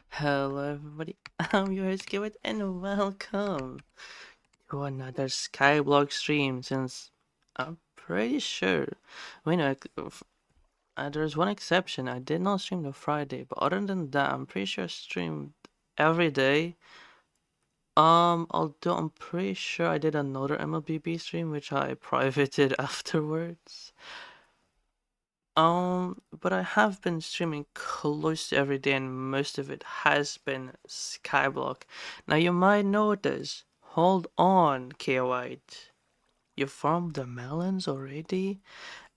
Hello everybody, I'm your host Kevin and welcome to another Skyblock stream since I'm pretty sure, there's one exception, I did not stream the Friday, but other than that I'm pretty sure I streamed every day. Although I'm pretty sure I did another MLBB stream which I privated afterwards. But I have been streaming close to every day, and most of it has been Skyblock. Now you might notice, hold on, White. You farmed the melons already?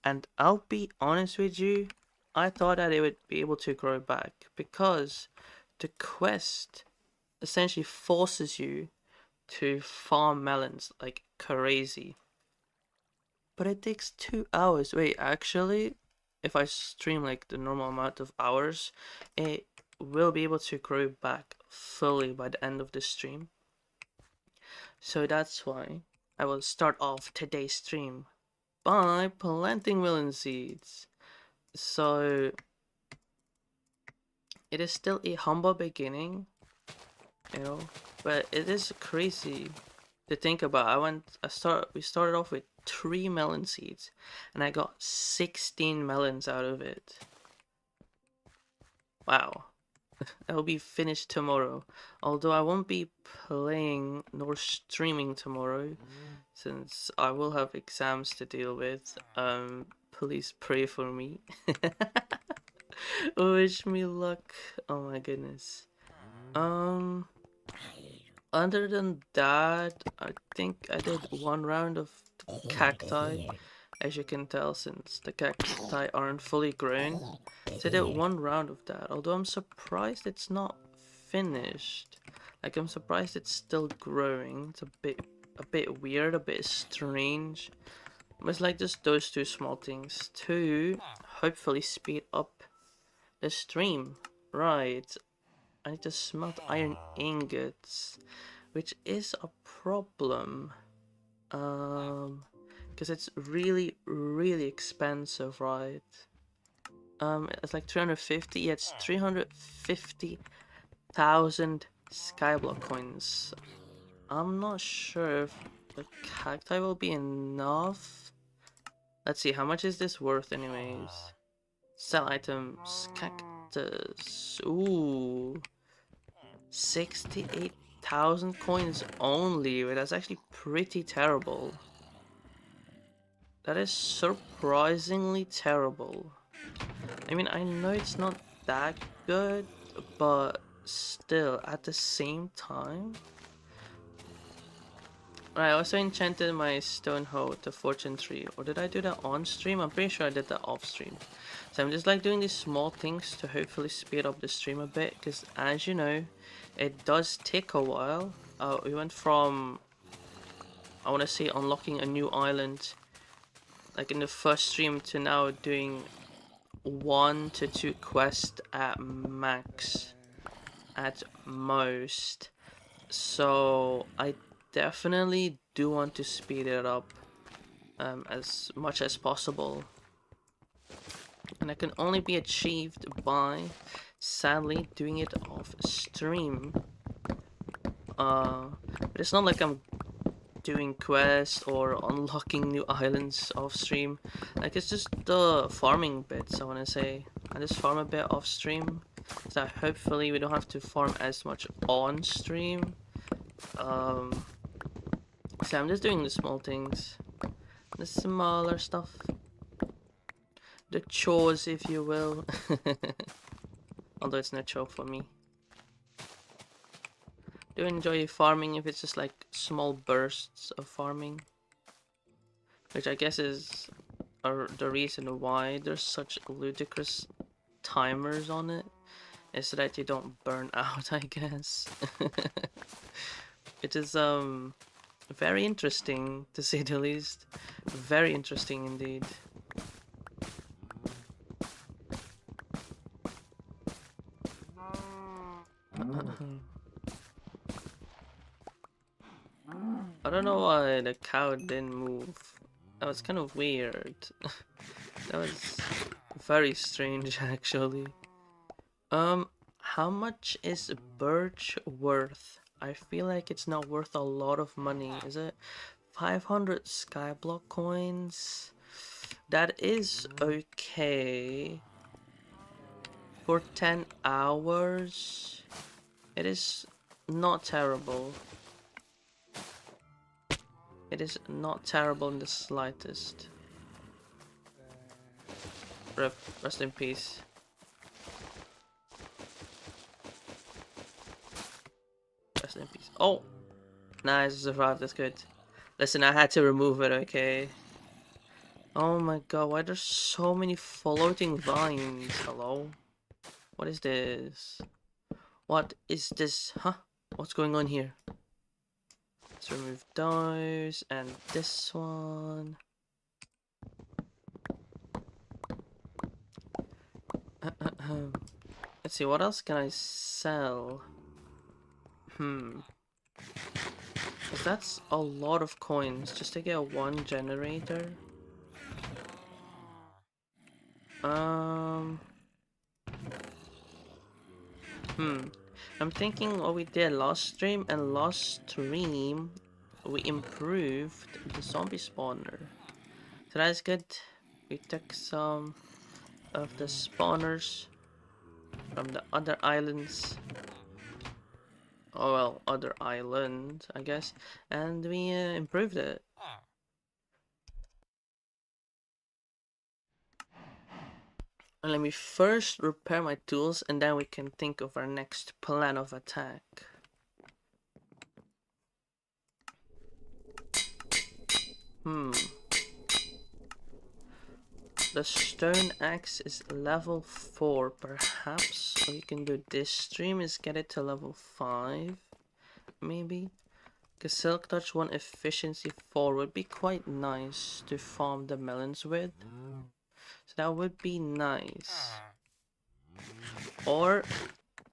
And I'll be honest with you, I thought that it would be able to grow back because the quest essentially forces you to farm melons like crazy. But it takes 2 hours. Wait, actually, if I stream like the normal amount of hours, it will be able to grow back fully by the end of the stream. So that's why I will start off today's stream by planting melon seeds. So it is still a humble beginning, you know, but it is crazy to think about. We started off with 3 melon seeds and I got 16 melons out of it. Wow. I will be finished tomorrow. Although I won't be playing nor streaming tomorrow since I will have exams to deal with. Please pray for me. Wish me luck. Oh my goodness. Um Other than that, I think I did one round of cacti, as you can tell, since the cacti aren't fully grown. So I did one round of that, although I'm surprised it's not finished. Like, I'm surprised it's still growing. It's a bit weird, a bit strange. But it's like just those two small things to hopefully speed up the stream. Right, I need to smelt iron ingots, which is a problem. Because it's really expensive, right? It's like 350. Yeah, it's 350,000 Skyblock coins. I'm not sure if the cacti will be enough. Let's see, how much is this worth, anyways? Sell items, cactus. Ooh, 68,000 coins only. Wait, that's actually pretty terrible. That is surprisingly terrible. I mean, I know it's not that good, but still, at the same time. I also enchanted my stone hoe to fortune 3. Or did I do that on stream? I'm pretty sure I did that off stream. So I'm just like doing these small things to hopefully speed up the stream a bit. Because as you know, it does take a while. We went from, I want to say, unlocking a new island like in the first stream to now doing 1 to 2 quests at max, at most. So I definitely do want to speed it up as much as possible, and it can only be achieved by sadly doing it off stream. But it's not like I'm doing quests or unlocking new islands off stream. Like, it's just the farming bits, I want to say. I just farm a bit off stream, so hopefully we don't have to farm as much on stream. So I'm just doing the small things, the smaller stuff, the chores, if you will. Although it's not chore for me. Do enjoy farming if it's just like small bursts of farming, which I guess is the reason why there's such ludicrous timers on it, is so that you don't burn out, I guess. It is very interesting, to say the least. Very interesting indeed. I don't know why the cow didn't move. That was kind of weird. That was very strange, actually. How much is birch worth? I feel like it's not worth a lot of money, is it? 500 Skyblock coins. That is okay. For 10 hours, it is not terrible. It is not terrible in the slightest. Rip, rest in peace. Rest in peace. Oh! Nice, survived, that's good. Listen, I had to remove it, okay? Oh my god, why there's so many floating vines? Hello? What is this? What is this? Huh? What's going on here? Let's remove those and this one. Let's see, what else can I sell? That's a lot of coins just to get one generator. I'm thinking what we did last stream, and last stream we improved the zombie spawner. So that's good. We took some of the spawners from the other islands. Oh well, other island, I guess. And we improved it. And let me first repair my tools, and then we can think of our next plan of attack. The stone axe is level 4. Perhaps what you can do this stream is get it to level 5. Maybe. Because Silk Touch 1 efficiency 4 would be quite nice to farm the melons with. So that would be nice. Or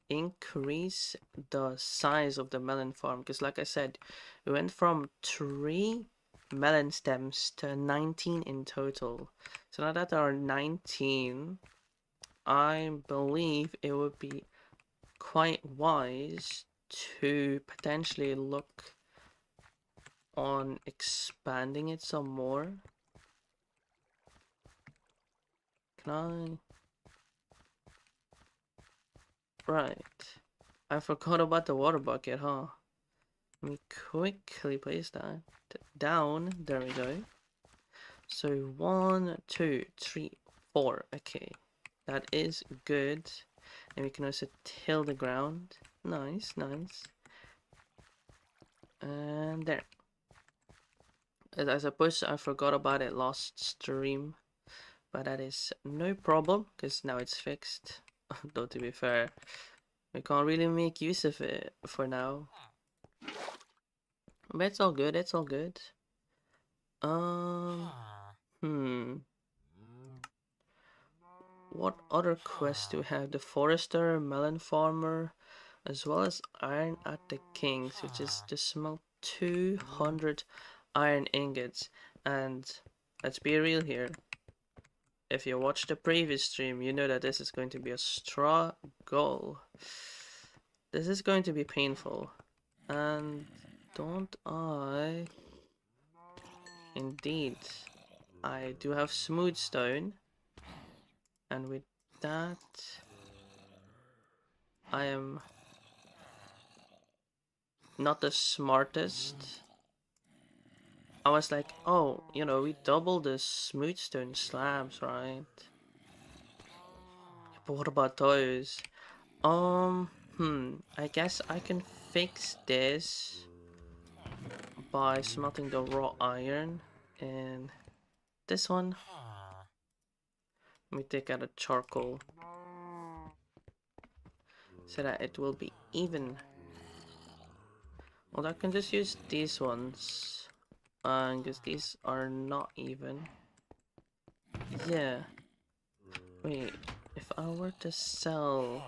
increase the size of the melon farm. Because like I said, we went from 3 melon stems to 19 in total. So now that there are 19, I believe it would be quite wise to potentially look on expanding it some more. Can I? Right. I forgot about the water bucket, huh? Let me quickly place that down. There we go. So 1, 2, 3, 4. Okay. That is good. And we can also till the ground. Nice, nice. And there. I suppose I forgot about it last stream. But that is no problem, because now it's fixed. Though to be fair, we can't really make use of it for now. But it's all good, it's all good. What other quests do we have? The Forester, Melon Farmer, as well as Iron at the King's, which is to smelt 200 iron ingots. And let's be real here. If you watched the previous stream, you know that this is going to be a struggle. This is going to be painful. And don't I? Indeed. I do have smooth stone. And with that, I am not the smartest. I was like, oh, you know, we doubled the smooth stone slabs, right? But what about those? I guess I can fix this by smelting the raw iron. And this one, let me take out a charcoal so that it will be even. Well, I can just use these ones, because these are not even. Yeah. Wait, if I were to sell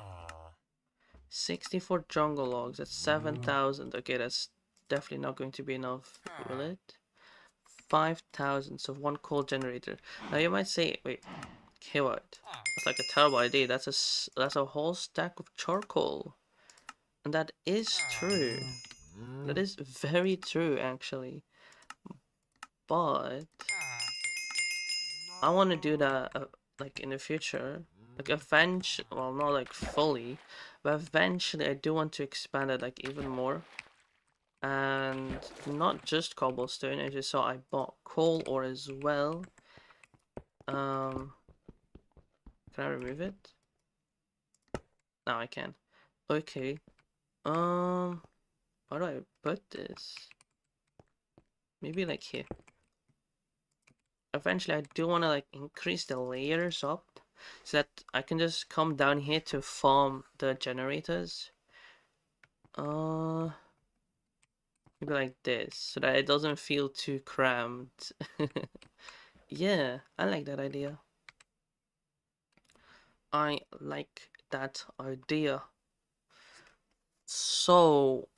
64 jungle logs, that's 7,000. Okay, that's definitely not going to be enough, will it? 5,000, so one coal generator. Now you might say, wait, Okay, what? That's like a terrible idea. That's a whole stack of charcoal. And that is true. That is very true, actually. But I want to do that like in the future. Like eventually, well, not like fully, but eventually I do want to expand it like even more. And not just cobblestone. As you saw, I bought coal ore as well. Can I remove it? No, I can. Okay. How do I put this? Maybe like here. Eventually I do want to like increase the layers up so that I can just come down here to farm the generators. Maybe like this so that it doesn't feel too cramped. Yeah, I like that idea. I like that idea. So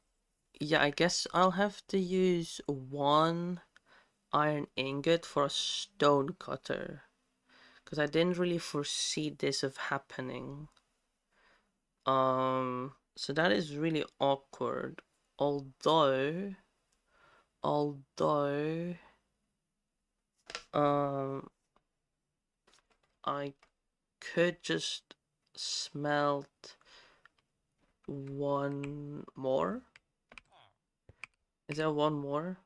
yeah, I guess I'll have to use one iron ingot for a stone cutter. Because I didn't really foresee this of happening. So that is really awkward. Although, although, um, I could just smelt one more. Is there one more?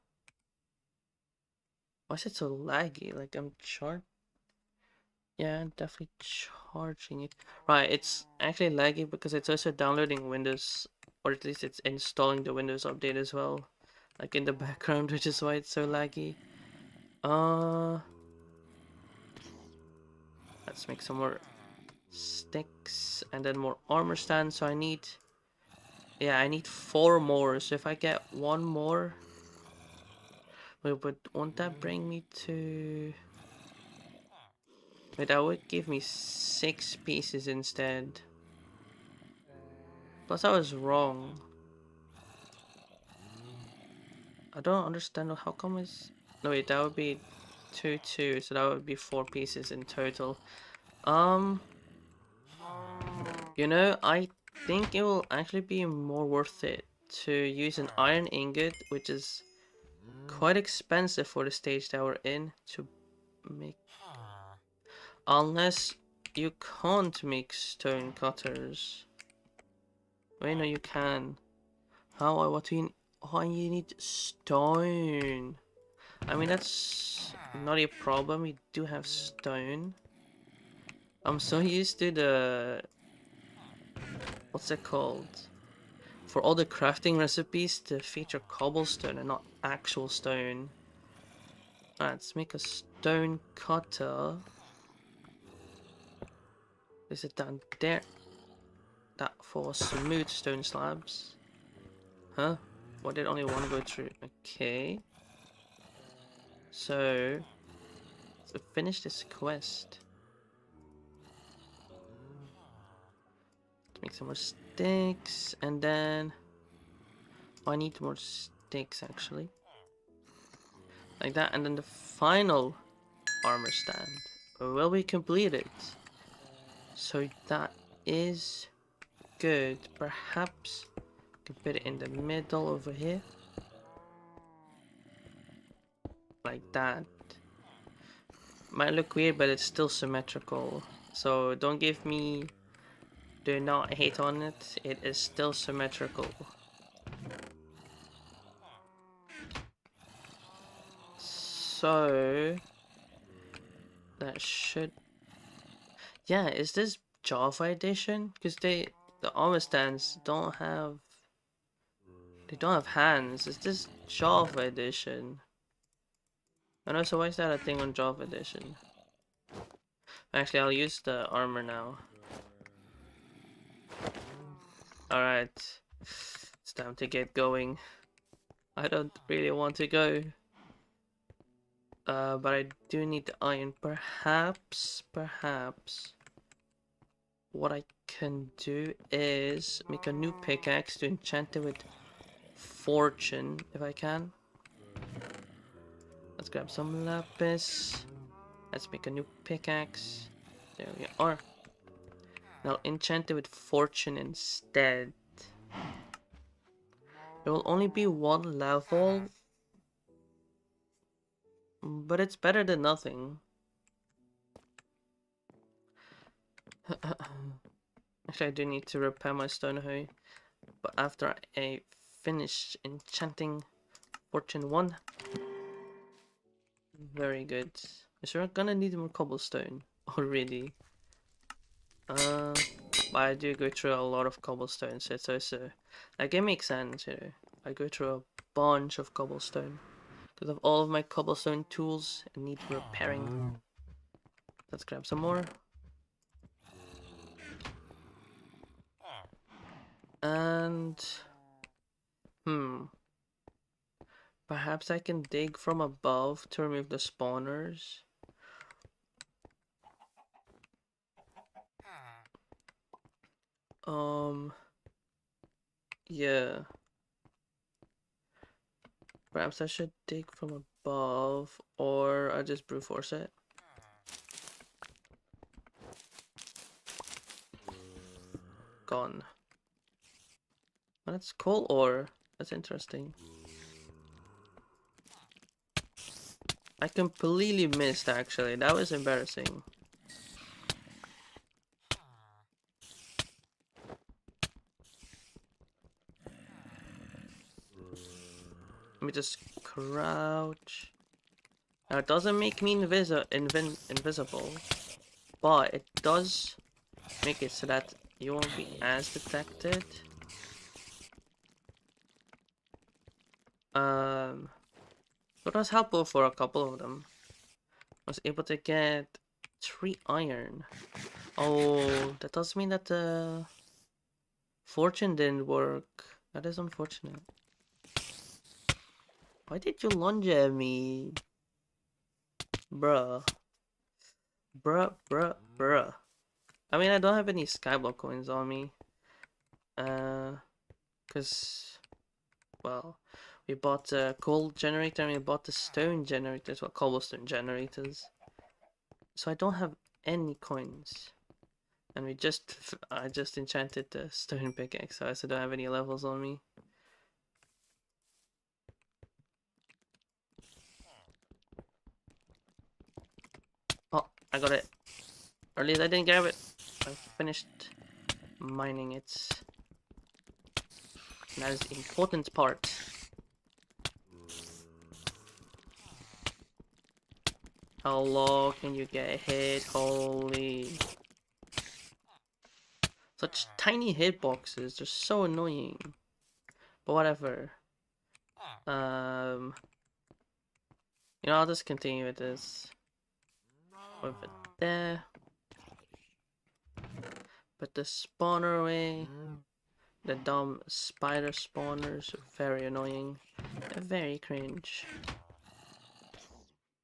Why is it so laggy? Like I'm charged. Yeah, I'm definitely charging it. Right, it's actually laggy because it's also downloading Windows, or at least it's installing the Windows update as well, like in the background, which is why it's so laggy. Let's make some more sticks and then more armor stands. So I need, yeah, I need 4 more. So if I get one more, wait, but won't that bring me to? Wait, that would give me 6 pieces instead. Plus I was wrong. I don't understand how come it's... No wait, that would be 2, so that would be 4 pieces in total. You know, I think it will actually be more worth it to use an iron ingot, which is quite expensive for the stage that we're in, to make... Unless you can't make stone cutters. Wait, no, you can. How? What do you... Oh, you need stone. I mean, that's not a problem. We do have stone. I'm so used to the... What's it called? For all the crafting recipes to feature cobblestone and not actual stone. Let's make a stone cutter. Is it down there? That for smooth stone slabs. Huh? Why did only one go through? Okay. So, to finish this quest. Let's make some more sticks and then... Oh, I need more sticks actually. Like that, and then the final armor stand will be completed. So that is good. Perhaps I can put it in the middle over here. Like that. Might look weird, but it's still symmetrical. So don't give me... Do not hate on it. It is still symmetrical. So... That should... Yeah, is this Java edition? Because the armor stands don't have... They don't have hands. Is this Java edition? I know, so why is that a thing on Java edition? Actually, I'll use the armor now. Alright. It's time to get going. I don't really want to go. But I do need the iron. Perhaps, what I can do is make a new pickaxe to enchant it with fortune, if I can. Let's grab some lapis. Let's make a new pickaxe. There we are. Now enchant it with fortune instead. It will only be one level, but it's better than nothing. Actually, I do need to repair my stone hoe, but after I finish enchanting Fortune 1, very good. So we're gonna need more cobblestone already. But I do go through a lot of cobblestone, so it's also like it makes sense, you know. I go through a bunch of cobblestone because of all of my cobblestone tools and need repairing. Let's grab some more. And perhaps I can dig from above to remove the spawners. Yeah. Perhaps I should dig from above, or I just brute force it. Gone. Oh, that's coal ore. That's interesting. I completely missed, actually. That was embarrassing. Let me just crouch. Now, it doesn't make me invisible, but it does make it so that you won't be as detected. It was helpful for a couple of them. I was able to get 3 iron. Oh, that does mean that the fortune didn't work. That is unfortunate. Why did you lunge at me? Bruh. Bruh. I mean, I don't have any Skyblock coins on me. Cause, well, we bought a coal generator and we bought the stone generators, well, cobblestone generators. So I don't have any coins. And I just enchanted the stone pickaxe, so I also don't have any levels on me. Oh, I got it. Or at least I didn't grab it. I finished mining it. And that is the important part. How low can you get hit? Holy. Such tiny hitboxes, they're so annoying. But whatever. You know, I'll just continue with this. Move it there. Put the spawner away. The dumb spider spawners are very annoying. They're very cringe.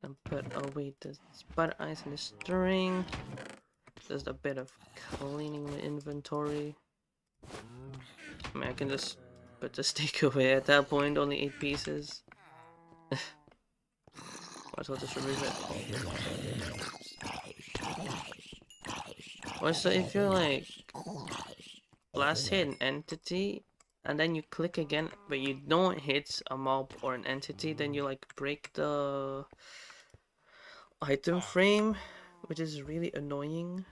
And put away the spider eyes in the string. Just a bit of cleaning the inventory. I mean, I can just put the stick away at that point, only 8 pieces. Might as well just remove it. Also, if you're like last hit an entity and then you click again but you don't hit a mob or an entity, then you like break the item frame, which is really annoying.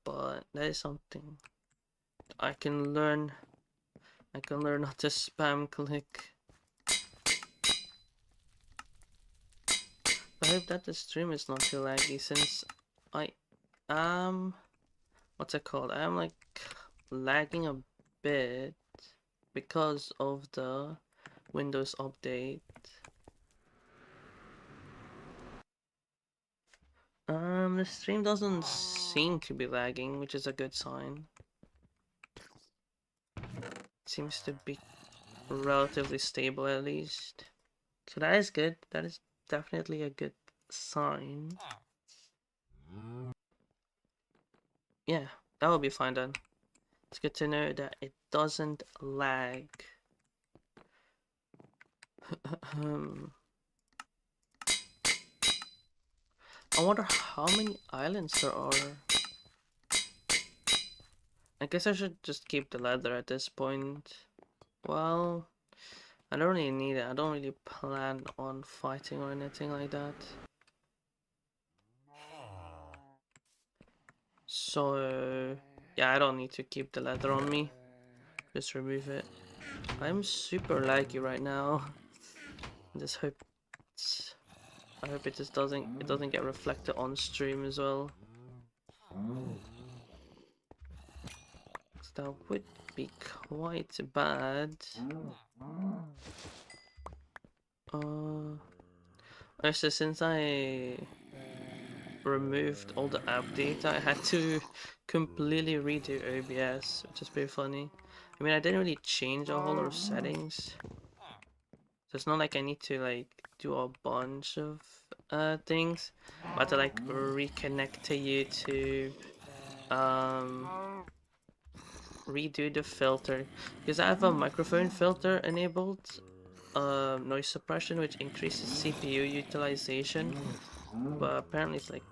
But that is something I can learn. I can learn not to spam click. I hope that the stream is not too laggy, since I am, what's it called? I am like lagging a bit because of the Windows update. The stream doesn't seem to be lagging, which is a good sign. It seems to be relatively stable at least. So that is good. That is definitely a good sign. Yeah, that will be fine then. It's good to know that it doesn't lag. I wonder how many islands there are. I guess I should just keep the leather at this point. Well, I don't really need it. I don't really plan on fighting or anything like that. So, yeah, I don't need to keep the leather on me. Just remove it. I'm super laggy right now. Just hope I hope it just doesn't get reflected on stream as well. So that would be quite bad. Also, since I removed all the app data, I had to completely redo OBS, which is pretty funny. I mean, I didn't really change a whole lot of settings, so it's not like I need to like do a bunch of things, but to like reconnect to YouTube, redo the filter, because I have a microphone filter enabled, noise suppression, which increases CPU utilization, but apparently it's like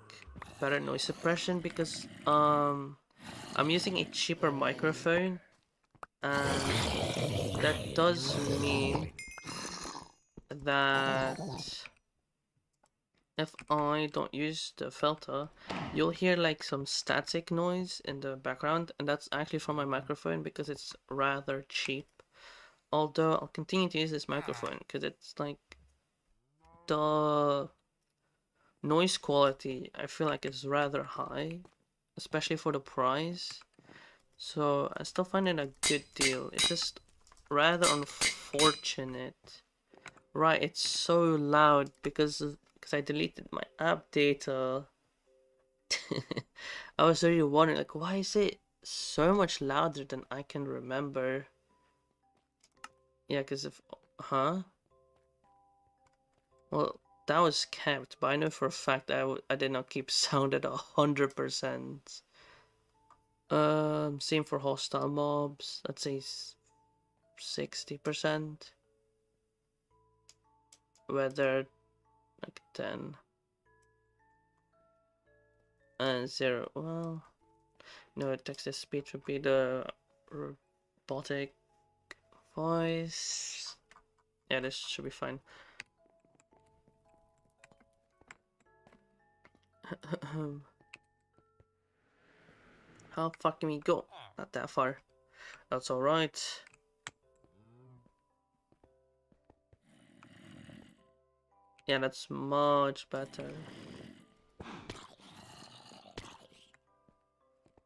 better noise suppression because I'm using a cheaper microphone, and that does mean that if I don't use the filter, you'll hear like some static noise in the background, and that's actually from my microphone because it's rather cheap. Although I'll continue to use this microphone because it's like the noise quality I feel like is rather high, especially for the price. So I still find it a good deal. It's just rather unfortunate. Right, it's so loud because I deleted my app data. I was really wondering like why is it so much louder than I can remember? Yeah, because if well, that was kept, but I know for a fact I did not keep sound at 100%. Same for hostile mobs. Let's say 60%. Weather like 10. And 0. Well, no, text to speech would be the robotic voice. Yeah, this should be fine. How far can we go? Not that far. That's alright. Yeah, that's much better.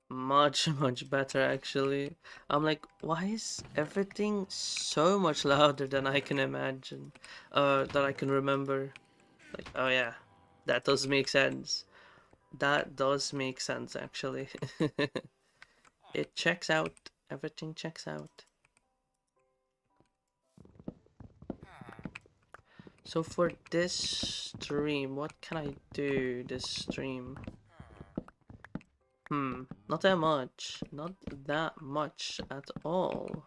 Much, much better actually. I'm like, why is everything so much louder than I can imagine? That I can remember. Like, oh yeah, that does make sense. That does make sense actually. It checks out. Everything checks out. So for this stream, what can I do this stream? Not that much. Not that much at all.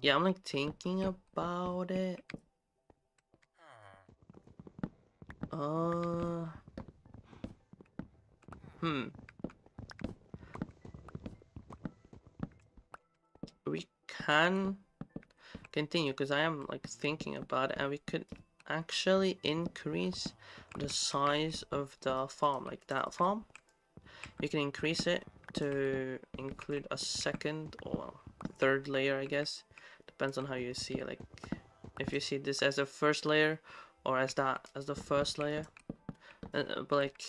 Yeah, I'm like thinking about it. We can continue because I am like thinking about it, and we could actually increase the size of the farm, like that farm. You can increase it to include a second or third layer, I guess. Depends on how you see it. Like if you see this as a first layer or as that as the first layer. But like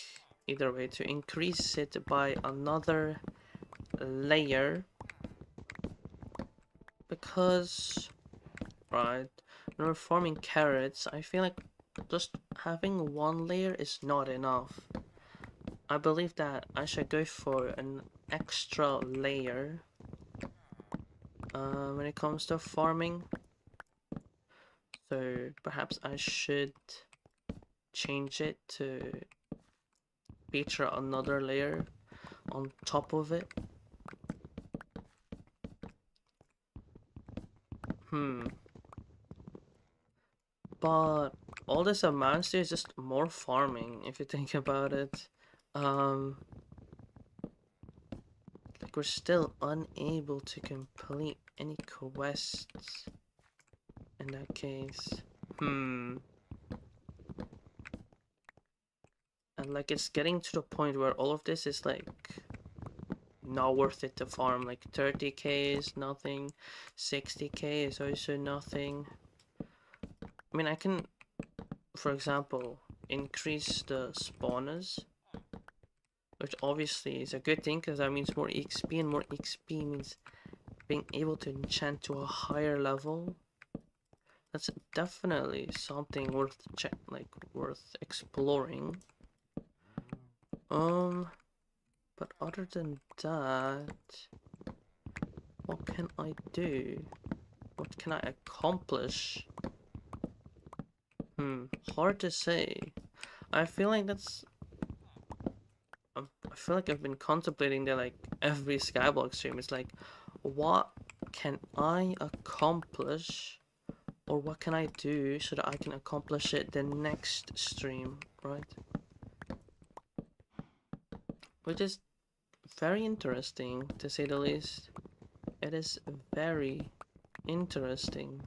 either way, to increase it by another layer, because right, when we're farming carrots, I feel like just having one layer is not enough. I believe that I should go for an extra layer when it comes to farming. So perhaps I should change it to feature another layer on top of it. Hmm. But all this amounts to is just more farming, if you think about it. Um, like we're still unable to complete any quests in that case. Hmm. And like it's getting to the point where all of this is like not worth it to farm. Like 30k is nothing, 60k is also nothing. I mean, I can, for example, increase the spawners, which obviously is a good thing because that means more XP, and more XP means being able to enchant to a higher level. That's definitely something worth worth exploring. But other than that, what can I do? What can I accomplish? Hard to say. I feel like that's. I feel like I've been contemplating that like every Skyblock stream. It's like, what can I accomplish, or what can I do so that I can accomplish it the next stream, right? Which is very interesting to say the least. It is very interesting.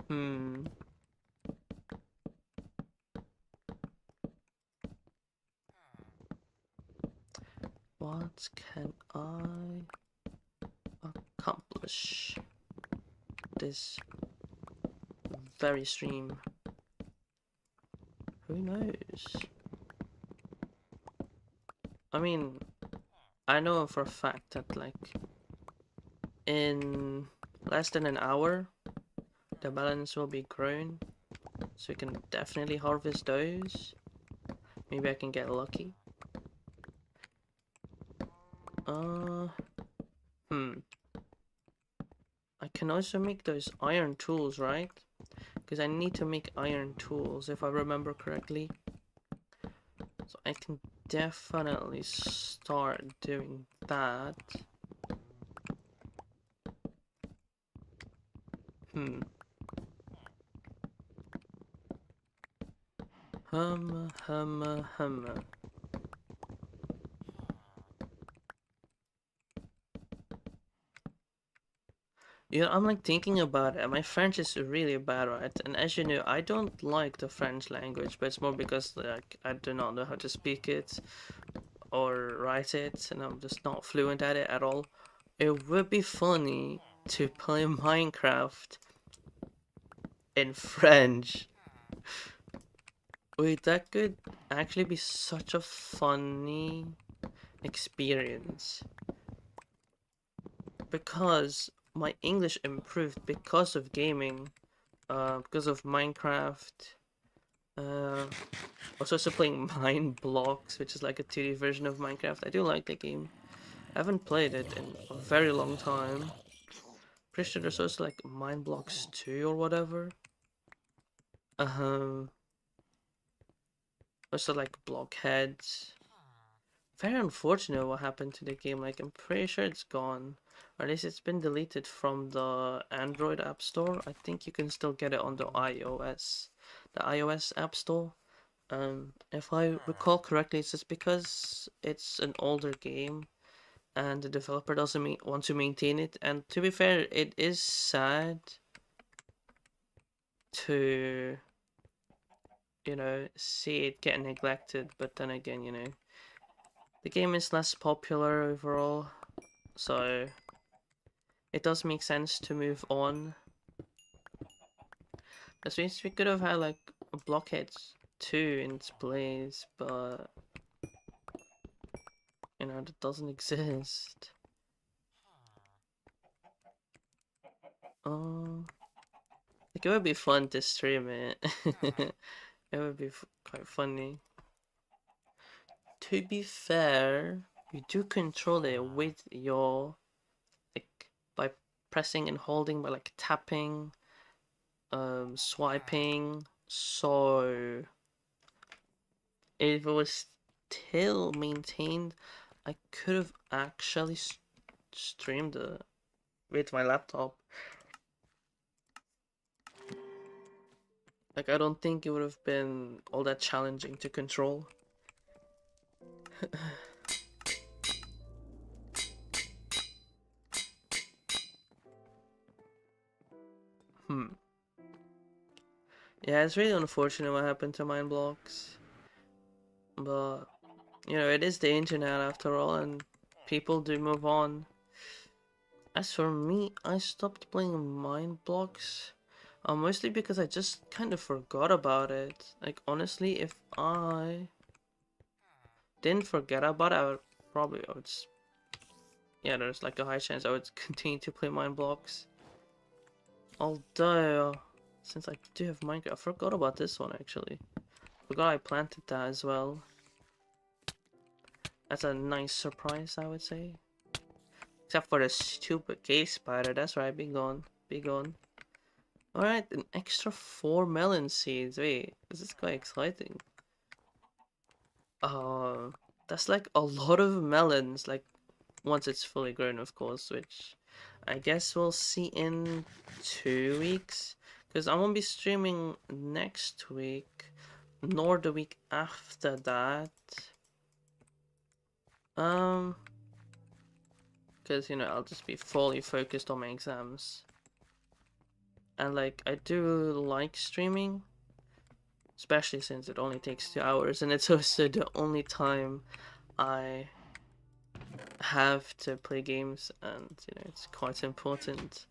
Hmm. What can I accomplish this very stream? Who knows? I mean, I know for a fact that like in less than an hour the melons will be grown, so we can definitely harvest those. Maybe I can get lucky. Uh, hmm. I can also make those iron tools, right? Because I need to make iron tools if I remember correctly. So I can definitely start doing that. Hmm. Hum. Yeah, I'm like thinking about it. My French is really bad, right? And as you know, I don't like the French language, but it's more because like I do not know how to speak it or write it, and I'm just not fluent at it at all. It would be funny to play Minecraft in French. Wait, that could actually be such a funny experience. Because my English improved because of gaming, because of Minecraft. I was also playing Mine Blocks, which is like a 2D version of Minecraft. I do like the game. I haven't played it in a very long time. Pretty sure there's also like Mine Blocks 2 or whatever. Also like Blockheads. Very unfortunate what happened to the game. Like I'm pretty sure it's gone. Or at least it's been deleted from the Android App Store. I think you can still get it on the iOS App Store. If I recall correctly, it's just because it's an older game and the developer doesn't want to maintain it. And to be fair, it is sad to, see it get neglected. But then again, the game is less popular overall, so it does make sense to move on. That means we could have had like Blockheads 2 in its place, but that doesn't exist. Um, like it would be fun to stream it. It would be quite funny. To be fair, you do control it with your like by pressing and holding, by like tapping, swiping. So if it was still maintained, I could have actually streamed it with my laptop. Like, I don't think it would have been all that challenging to control. Yeah, it's really unfortunate what happened to mine blocks. But, you know, it is the internet after all, and people do move on. As for me, I stopped playing mine blocks. Mostly because I just kind of forgot about it. Like, honestly, if I didn't forget about it, I would, yeah, there's like a high chance I would continue to play mine blocks. Although, since I do have Minecraft, I forgot about this one actually. Forgot I planted that as well. That's a nice surprise, I would say. Except for the stupid cave spider, that's right, be gone, be gone. Alright, an extra 4 melon seeds. Wait, this is quite exciting. That's like a lot of melons, like once it's fully grown, of course, which I guess we'll see in 2 weeks. Because I won't be streaming next week, nor the week after that. Because, you know, I'll just be fully focused on my exams. And, like, I do like streaming, especially since it only takes 2 hours, and it's also the only time I have to play games, and, you know, it's quite important.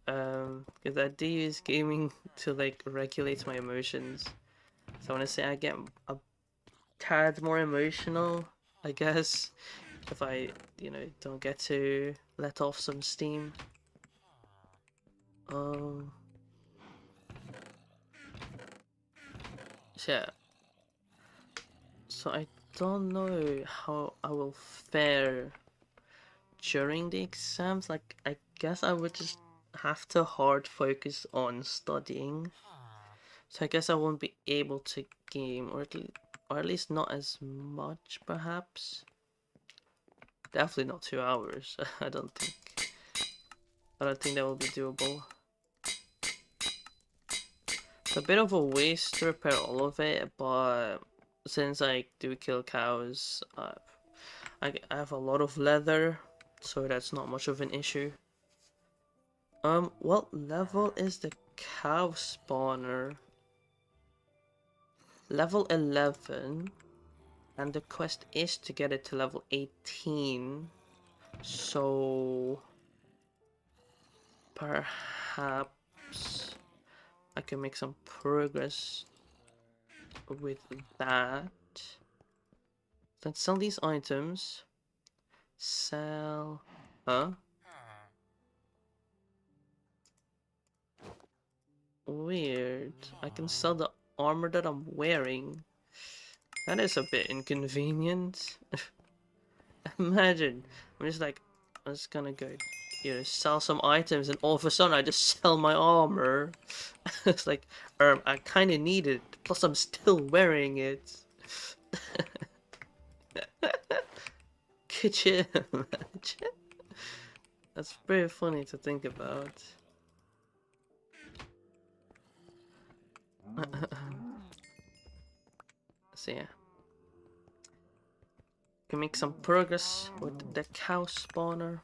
Because I do use gaming to, like, regulate my emotions. So I want to say I get a tad more emotional, I guess, if I, you know, don't get to let off some steam. So yeah. So I don't know how I will fare during the exams. Like, I guess I would just have to hard focus on studying. So I guess I won't be able to game, or at least not as much, perhaps. Definitely not 2 hours. I don't think. I don't think that will be doable. It's a bit of a waste to repair all of it, but since I do kill cows, I have a lot of leather, so that's not much of an issue. What level is the cow spawner? Level 11, and the quest is to get it to level 18, so perhaps I can make some progress with that. Let's sell these items. Sell... Huh? Weird. I can sell the armor that I'm wearing. That is a bit inconvenient. Imagine, I'm just like, I'm just gonna go, you know, sell some items, and all of a sudden I just sell my armor. It's like, I kind of need it. Plus, I'm still wearing it. Could you imagine? That's very funny to think about. So yeah, can make some progress with the cow spawner.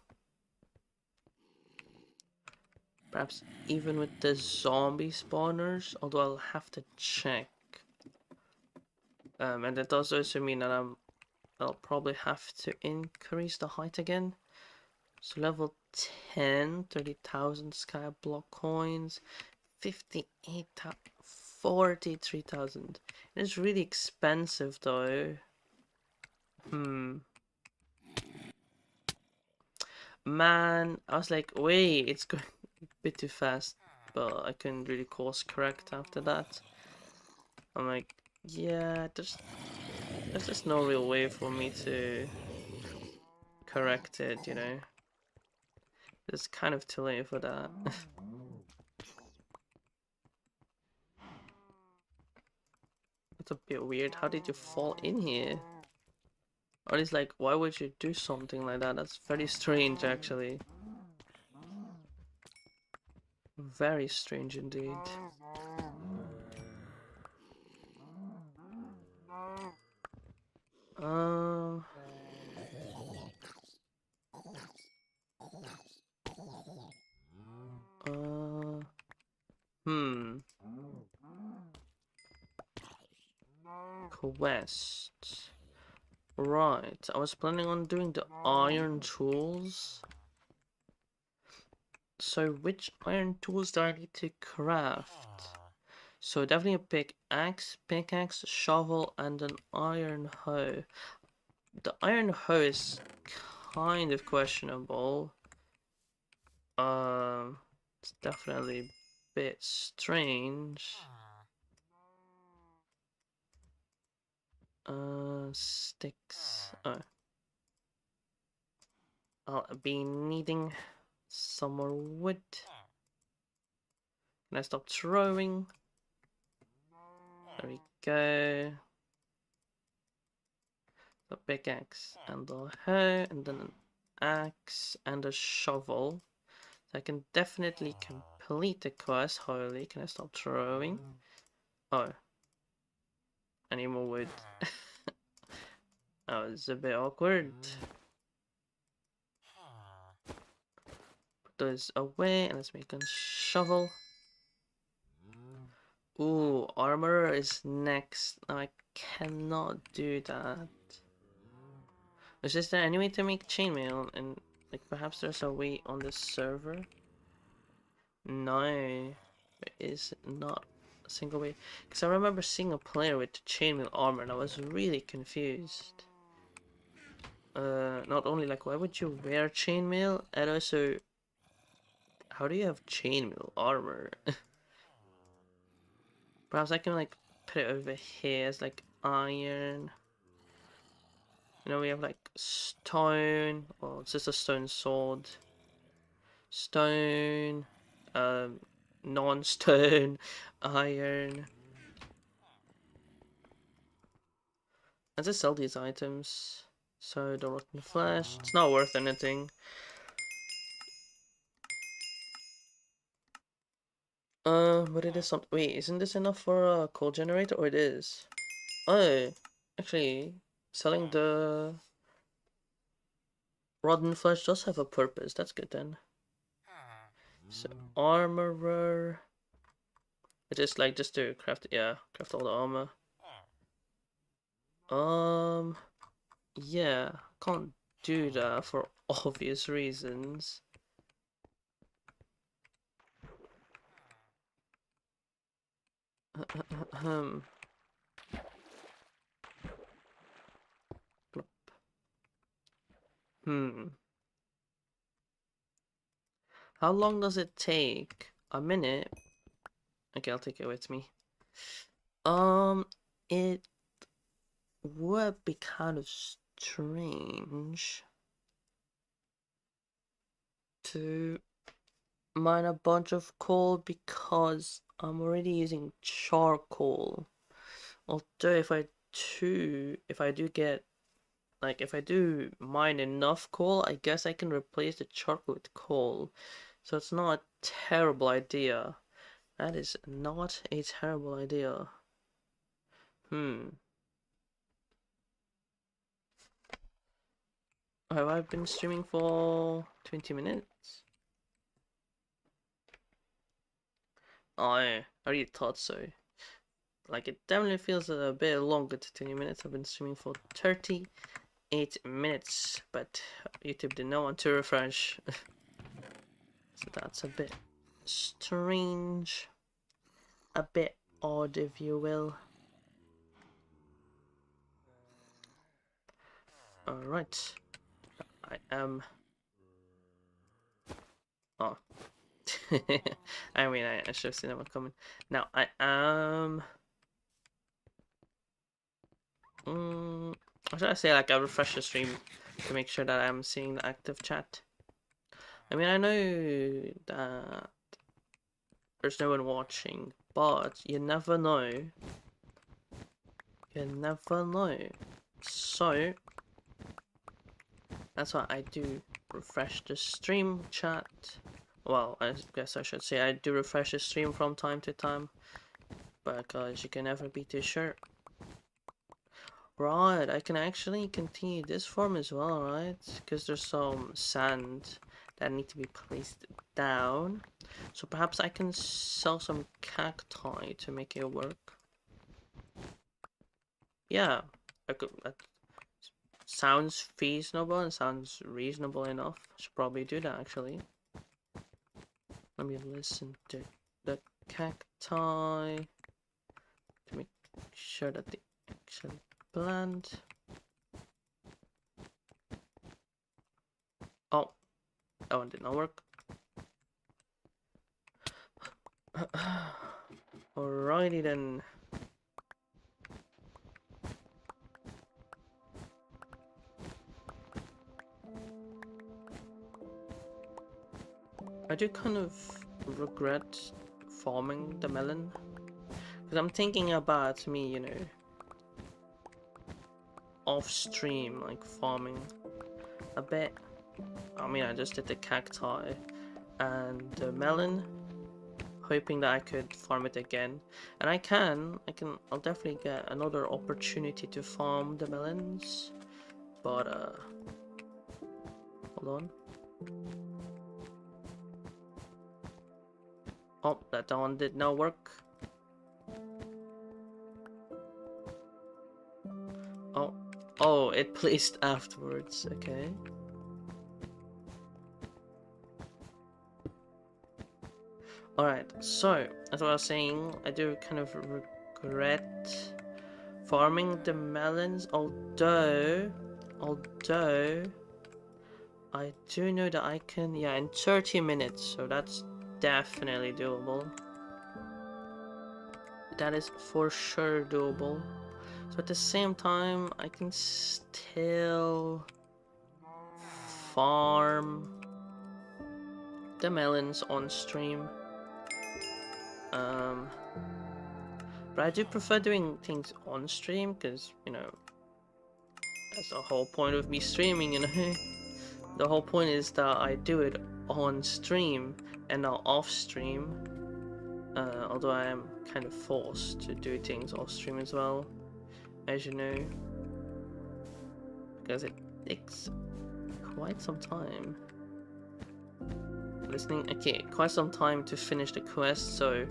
Perhaps even with the zombie spawners, although I'll have to check. And that does also mean that I'll probably have to increase the height again. So level 10, 30,000 Skyblock coins, 58,000, 43,000. It's really expensive though. Man, I was like, wait, it's going a bit too fast, but I couldn't really course correct after that. I'm like, yeah, there's just no real way for me to correct it, you know. It's kind of too late for that. It's a bit weird. How did you fall in here? Or it's like, why would you do something like that? That's very strange, actually. Very strange indeed. Uh, uh, hmm. Quest. Right, I was planning on doing the iron tools. So which iron tools do I need to craft? So definitely a pickaxe, shovel, and an iron hoe. The iron hoe is kind of questionable. It's definitely a bit strange. Sticks. Oh. I'll be needing some more wood. Can I stop throwing? There we go. The pickaxe and the hoe, and then an axe and a shovel. So I can definitely complete the quest. Holy, can I stop throwing? Oh. I need more wood. That was a bit awkward. Put those away and let's make a shovel. Ooh, armor is next. No, I cannot do that. Is there any way to make chainmail? And like perhaps there's a way on the server? No, there is not a single way. Because I remember seeing a player with chainmail armor and I was really confused. Not only like why would you wear chainmail, and also how do you have chainmail armor? Perhaps I can like put it over here as like iron. You know, we have like stone, or it's just a stone sword. Stone, non-stone, iron. I just sell these items, so the rotten flesh. It's not worth anything. But it is something. Wait, isn't this enough for a coal generator? Or it is? Oh, actually, selling the rotten flesh does have a purpose. That's good then. So armorer. It's just like just to craft. Yeah, craft all the armor. Yeah, can't do that for obvious reasons. Plop. Hmm. How long does it take? A minute? Okay, I'll take it with me. It would be kind of strange to mine a bunch of coal because I'm already using charcoal. Although if I do get like if I do mine enough coal, I guess I can replace the charcoal with coal. So it's not a terrible idea. That is not a terrible idea. Hmm. Have I been streaming for 20 minutes? Oh, I already thought so. Like, it definitely feels a bit longer to 20 minutes. I've been streaming for 38 minutes, but YouTube did not want to refresh. So that's a bit strange. A bit odd, if you will. Alright. I am... Oh. I mean, I should have seen that one coming. Now, I am... or should I say, like, I'll refresh the stream to make sure that I'm seeing the active chat. I mean, I know that there's no one watching, but you never know. You never know. So, that's why I do refresh the stream chat Well, I guess I should say I do refresh the stream from time to time, because you can never be too sure. Right, I can actually continue this farm as well, right? Because there's some sand that need to be placed down. So perhaps I can sell some cacti to make it work. Yeah, that sounds feasible and sounds reasonable enough. I should probably do that actually. Let me listen to the cacti to make sure that they actually plant. Oh, that one did not work. Alrighty then. I do kind of regret farming the melon. Because I'm thinking about me, you know, off stream, like farming a bit. I mean, I just did the cacti and the melon, hoping that I could farm it again. And I'll definitely get another opportunity to farm the melons. But, hold on. Oh, that one did not work. Oh, it placed afterwards, okay. Alright, so, as I was saying, I do kind of regret farming the melons, although I do know that I can, yeah, in 30 minutes, so that's definitely doable. That is for sure doable. So at the same time, I can still farm the melons on stream. But I do prefer doing things on stream because, you know, that's the whole point of me streaming, you know. The whole point is that I do it on stream and not off stream. Although I am kind of forced to do things off stream as well, as you know, because it takes quite some time. Quite some time to finish the quest, so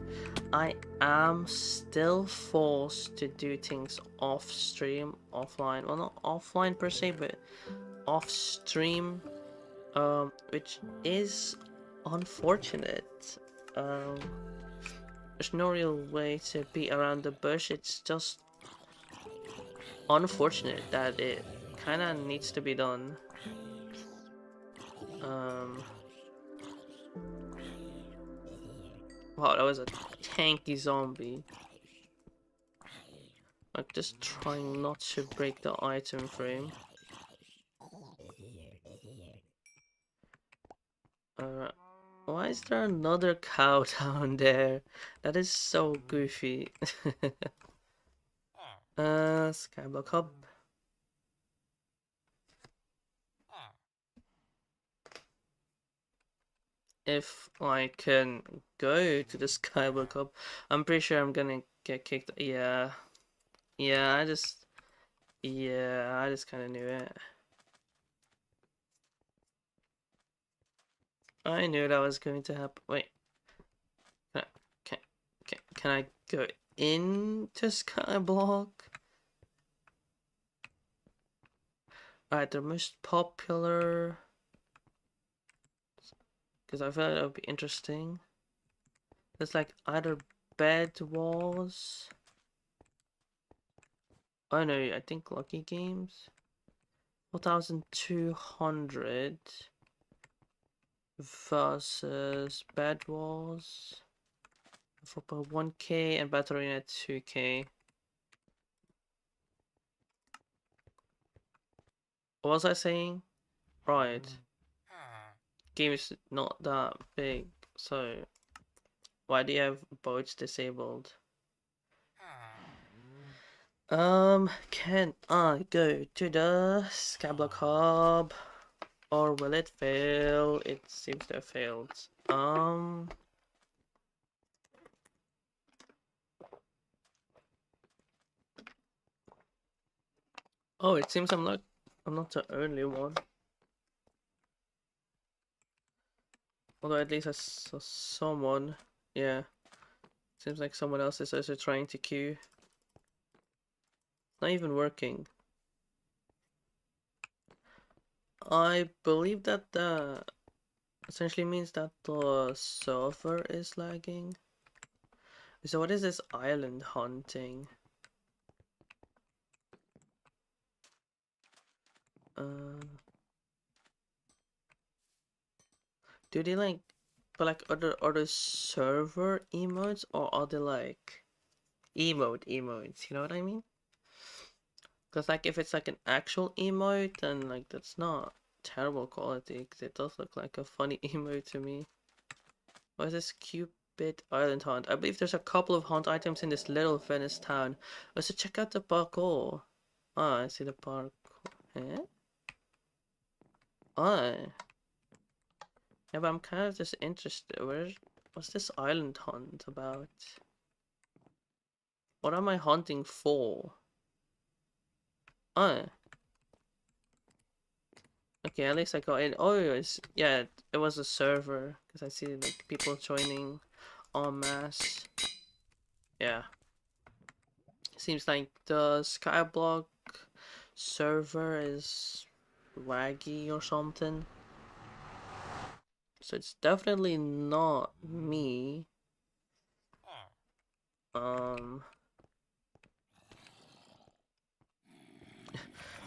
I am still forced to do things off stream, offline. Well, not offline per se, but off stream, which is unfortunate. There's no real way to beat around the bush. It's just unfortunate that it kind of needs to be done. Wow, that was a tanky zombie. Like, just trying not to break the item frame. Why is there another cow down there? That is so goofy. Skyblock Hub. If I can go to the Skyblock Hub, I'm pretty sure I'm gonna get kicked. Yeah. Yeah, I just kind of knew it. I knew that was going to happen. Wait. Can I go into Skyblock? Alright, the most popular, because I feel like that would be interesting. There's like either bed walls. Oh no, I think Lucky Games. 4,200 versus bed walls. 4.1k and battle arena 2k. What was I saying? Right. Game is not that big, so why do you have boats disabled? Can I go to the Skyblock Hub? Or will it fail? It seems to have failed. Oh, it seems I'm not the only one. Although at least I saw someone. Yeah. Seems like someone else is also trying to queue. Not even working. I believe that essentially means that the server is lagging. So what is this island hunting? Do they like but like other server emotes, or are they like emotes, you know what I mean? Because like if it's like an actual emote, then like that's not terrible quality, because it does look like a funny emote to me. What is this Cupid Island Hunt? I believe there's a couple of hunt items in this little Venice town. Let's check out the parkour. Oh, I see the parkour. Eh? Oh. Yeah, but I'm kind of just interested. What's this island hunt about? What am I hunting for? Oh. Okay, at least I got in. Oh, yeah, it was a server, because I see like people joining en masse. Yeah. Seems like the Skyblock server is laggy or something. So it's definitely not me.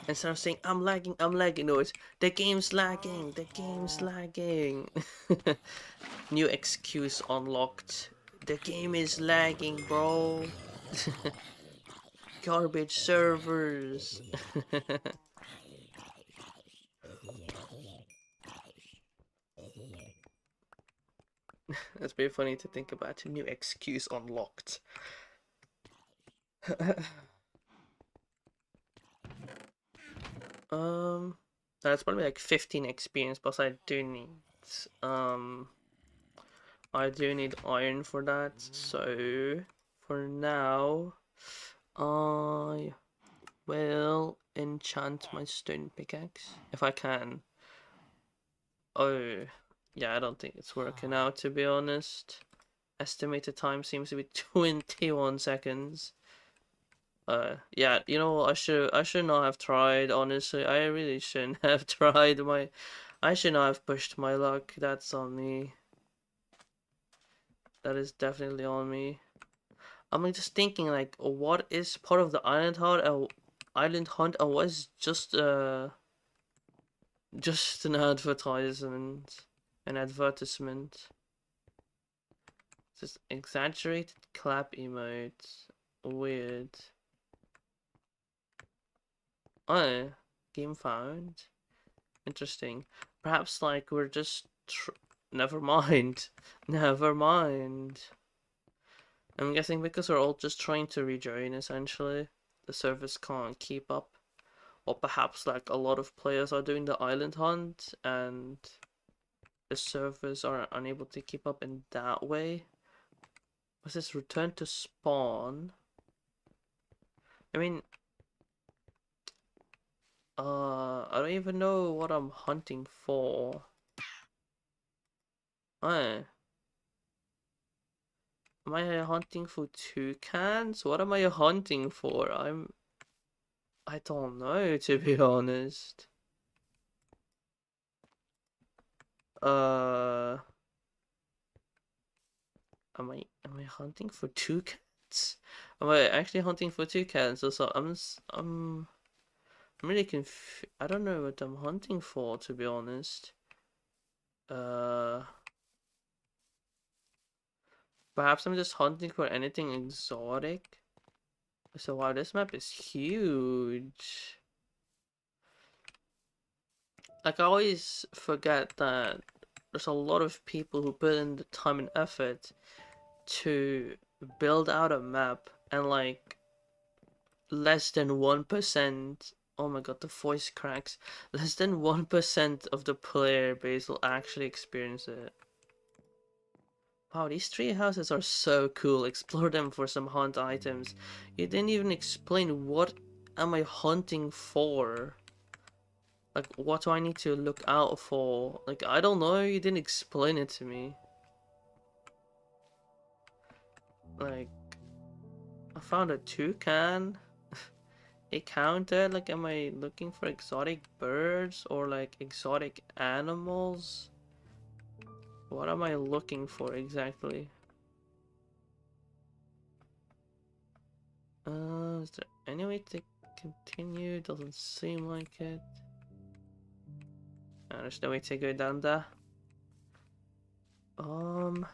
Instead of saying I'm lagging, no, it's the game's lagging. New excuse unlocked. The game is lagging, bro. Garbage servers. That's very funny to think about. New excuse unlocked. That's probably like 15 experience, but I do need iron for that. So for now, I will enchant my stone pickaxe if I can. Oh, yeah, I don't think it's working out, to be honest. Estimated time seems to be 21 seconds. Yeah, you know what? I should not have tried, honestly. I really shouldn't have tried I should not have pushed my luck. That's on me. That is definitely on me. I'm like just thinking like what is part of the island hunt and what is just an advertisement. An advertisement. Just exaggerated clap emotes. Weird. Oh, game found. Interesting. Perhaps like we're just never mind. Never mind. I'm guessing because we're all just trying to rejoin essentially. The service can't keep up. Or perhaps like a lot of players are doing the island hunt and the servers are unable to keep up in that way. What's this? Return to spawn? I mean, I don't even know what I'm hunting for. Am I hunting for toucans? What am I hunting for? I don't know, to be honest. Uh, am I hunting for toucans? Am I actually hunting for toucans? Also, I'm really I don't know what I'm hunting for, to be honest. Uh, Perhaps I'm just hunting for anything exotic. So wow, this map is huge. Like I always forget that there's a lot of people who put in the time and effort to build out a map, and like less than 1% Oh my god, the voice cracks. Less than 1% of the player base will actually experience it. Wow, these tree houses are so cool. Explore them for some hunt items. You didn't even explain what am I hunting for. Like, what do I need to look out for? Like, I don't know, you didn't explain it to me. Like, I found a toucan. It counted? Like, am I looking for exotic birds or like exotic animals? What am I looking for exactly? Is there any way to continue? Doesn't seem like it. There's no way to go down there. Um,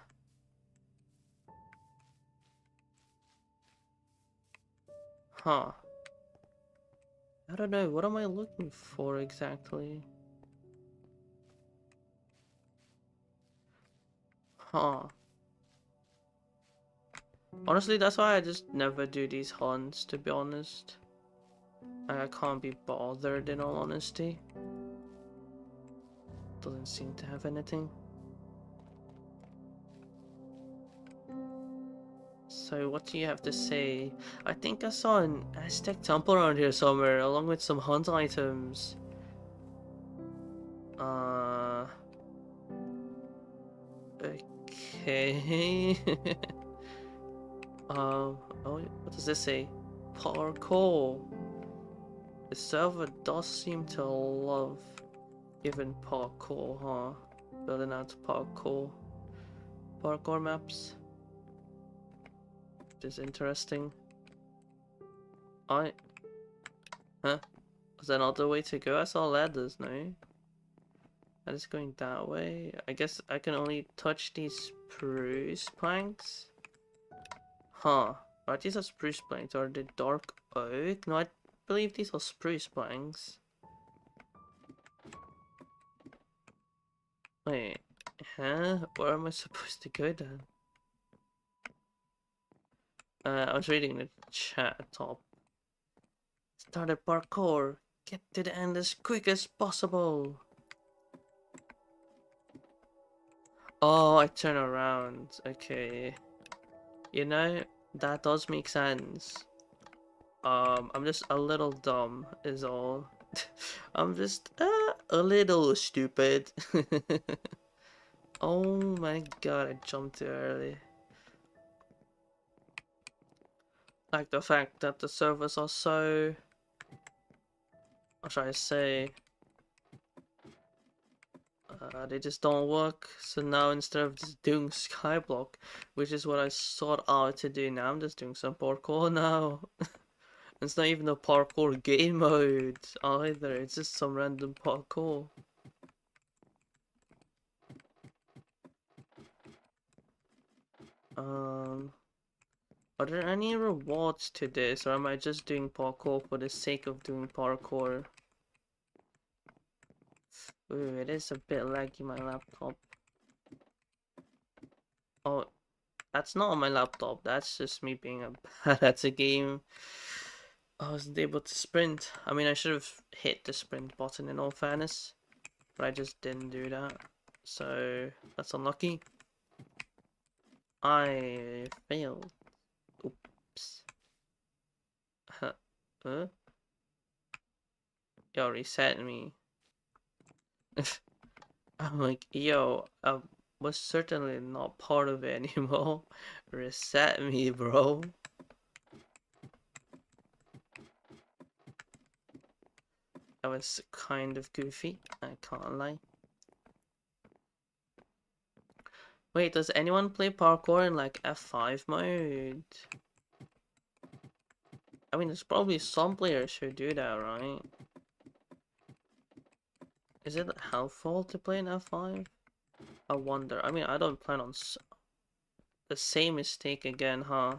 huh. I don't know. What am I looking for exactly? Huh. Honestly, that's why I just never do these hunts, to be honest. I can't be bothered in all honesty. Doesn't seem to have anything. So what do you have to say? I think I saw an Aztec temple around here somewhere, along with some hunt items. Uh... Okay. Oh, what does this say? Parkour. The server does seem to love even parkour, huh? Building out parkour. Parkour maps. Which is interesting. Huh? Is there another way to go? I saw ladders, no? That is going that way. I guess I can only touch these spruce planks? Huh. Are these are spruce planks? Are they dark oak? No, I believe these are spruce planks. Wait. Huh? Where am I supposed to go then? I was reading the chat top. Started parkour. Get to the end as quick as possible. Oh, I turn around. Okay. You know, that does make sense. I'm just a little dumb is all. I'm just a little stupid. Oh my god, I jumped too early. Like the fact that the servers are so... What should I say? They just don't work. So now instead of just doing Skyblock, which is what I sought out to do now, I'm just doing some parkour now. It's not even a parkour game mode either, it's just some random parkour. Are there any rewards to this, or am I just doing parkour for the sake of doing parkour? Ooh, it is a bit laggy, my laptop. Oh, that's not on my laptop, that's just me being a bad at the game. I wasn't able to sprint. I mean, I should have hit the sprint button in all fairness, but I just didn't do that. So, that's unlucky. I failed. Oops. Huh? Yo, reset me. I'm like, yo, I was certainly not part of it anymore. Reset me, bro. That was kind of goofy, I can't lie. Wait, does anyone play parkour in like F5 mode? I mean, there's probably some players who do that, right? Is it helpful to play in F5? I wonder. I mean, I don't plan on the same mistake again, huh?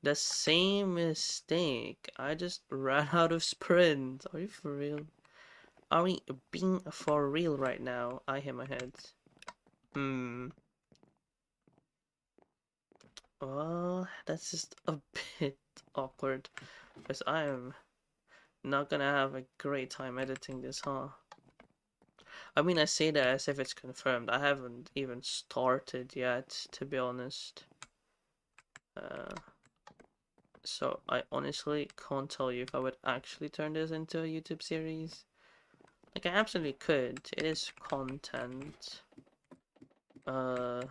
The same mistake. I just ran out of sprint. Are you for real? Are we being for real right now? I hit my head. Well, that's just a bit awkward. Because I am not gonna have a great time editing this, huh? I mean, I say that as if it's confirmed. I haven't even started yet, to be honest. So I honestly can't tell you if I would actually turn this into a YouTube series. Like, I absolutely could. It is content. And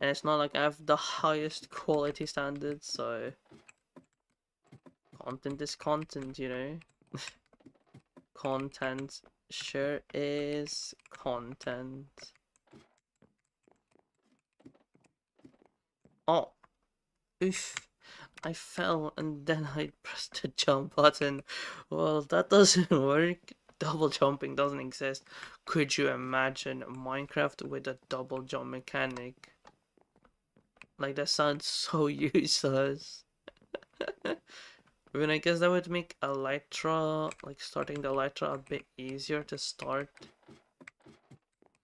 it's not like I have the highest quality standards, so content is content, you know? Content sure is content. Oh, oof. I fell and then I pressed the jump button. Well, that doesn't work. Double jumping doesn't exist. Could you imagine Minecraft with a double jump mechanic? Like, that sounds so useless. I mean, I guess that would make Elytra, like starting the Elytra, a bit easier to start.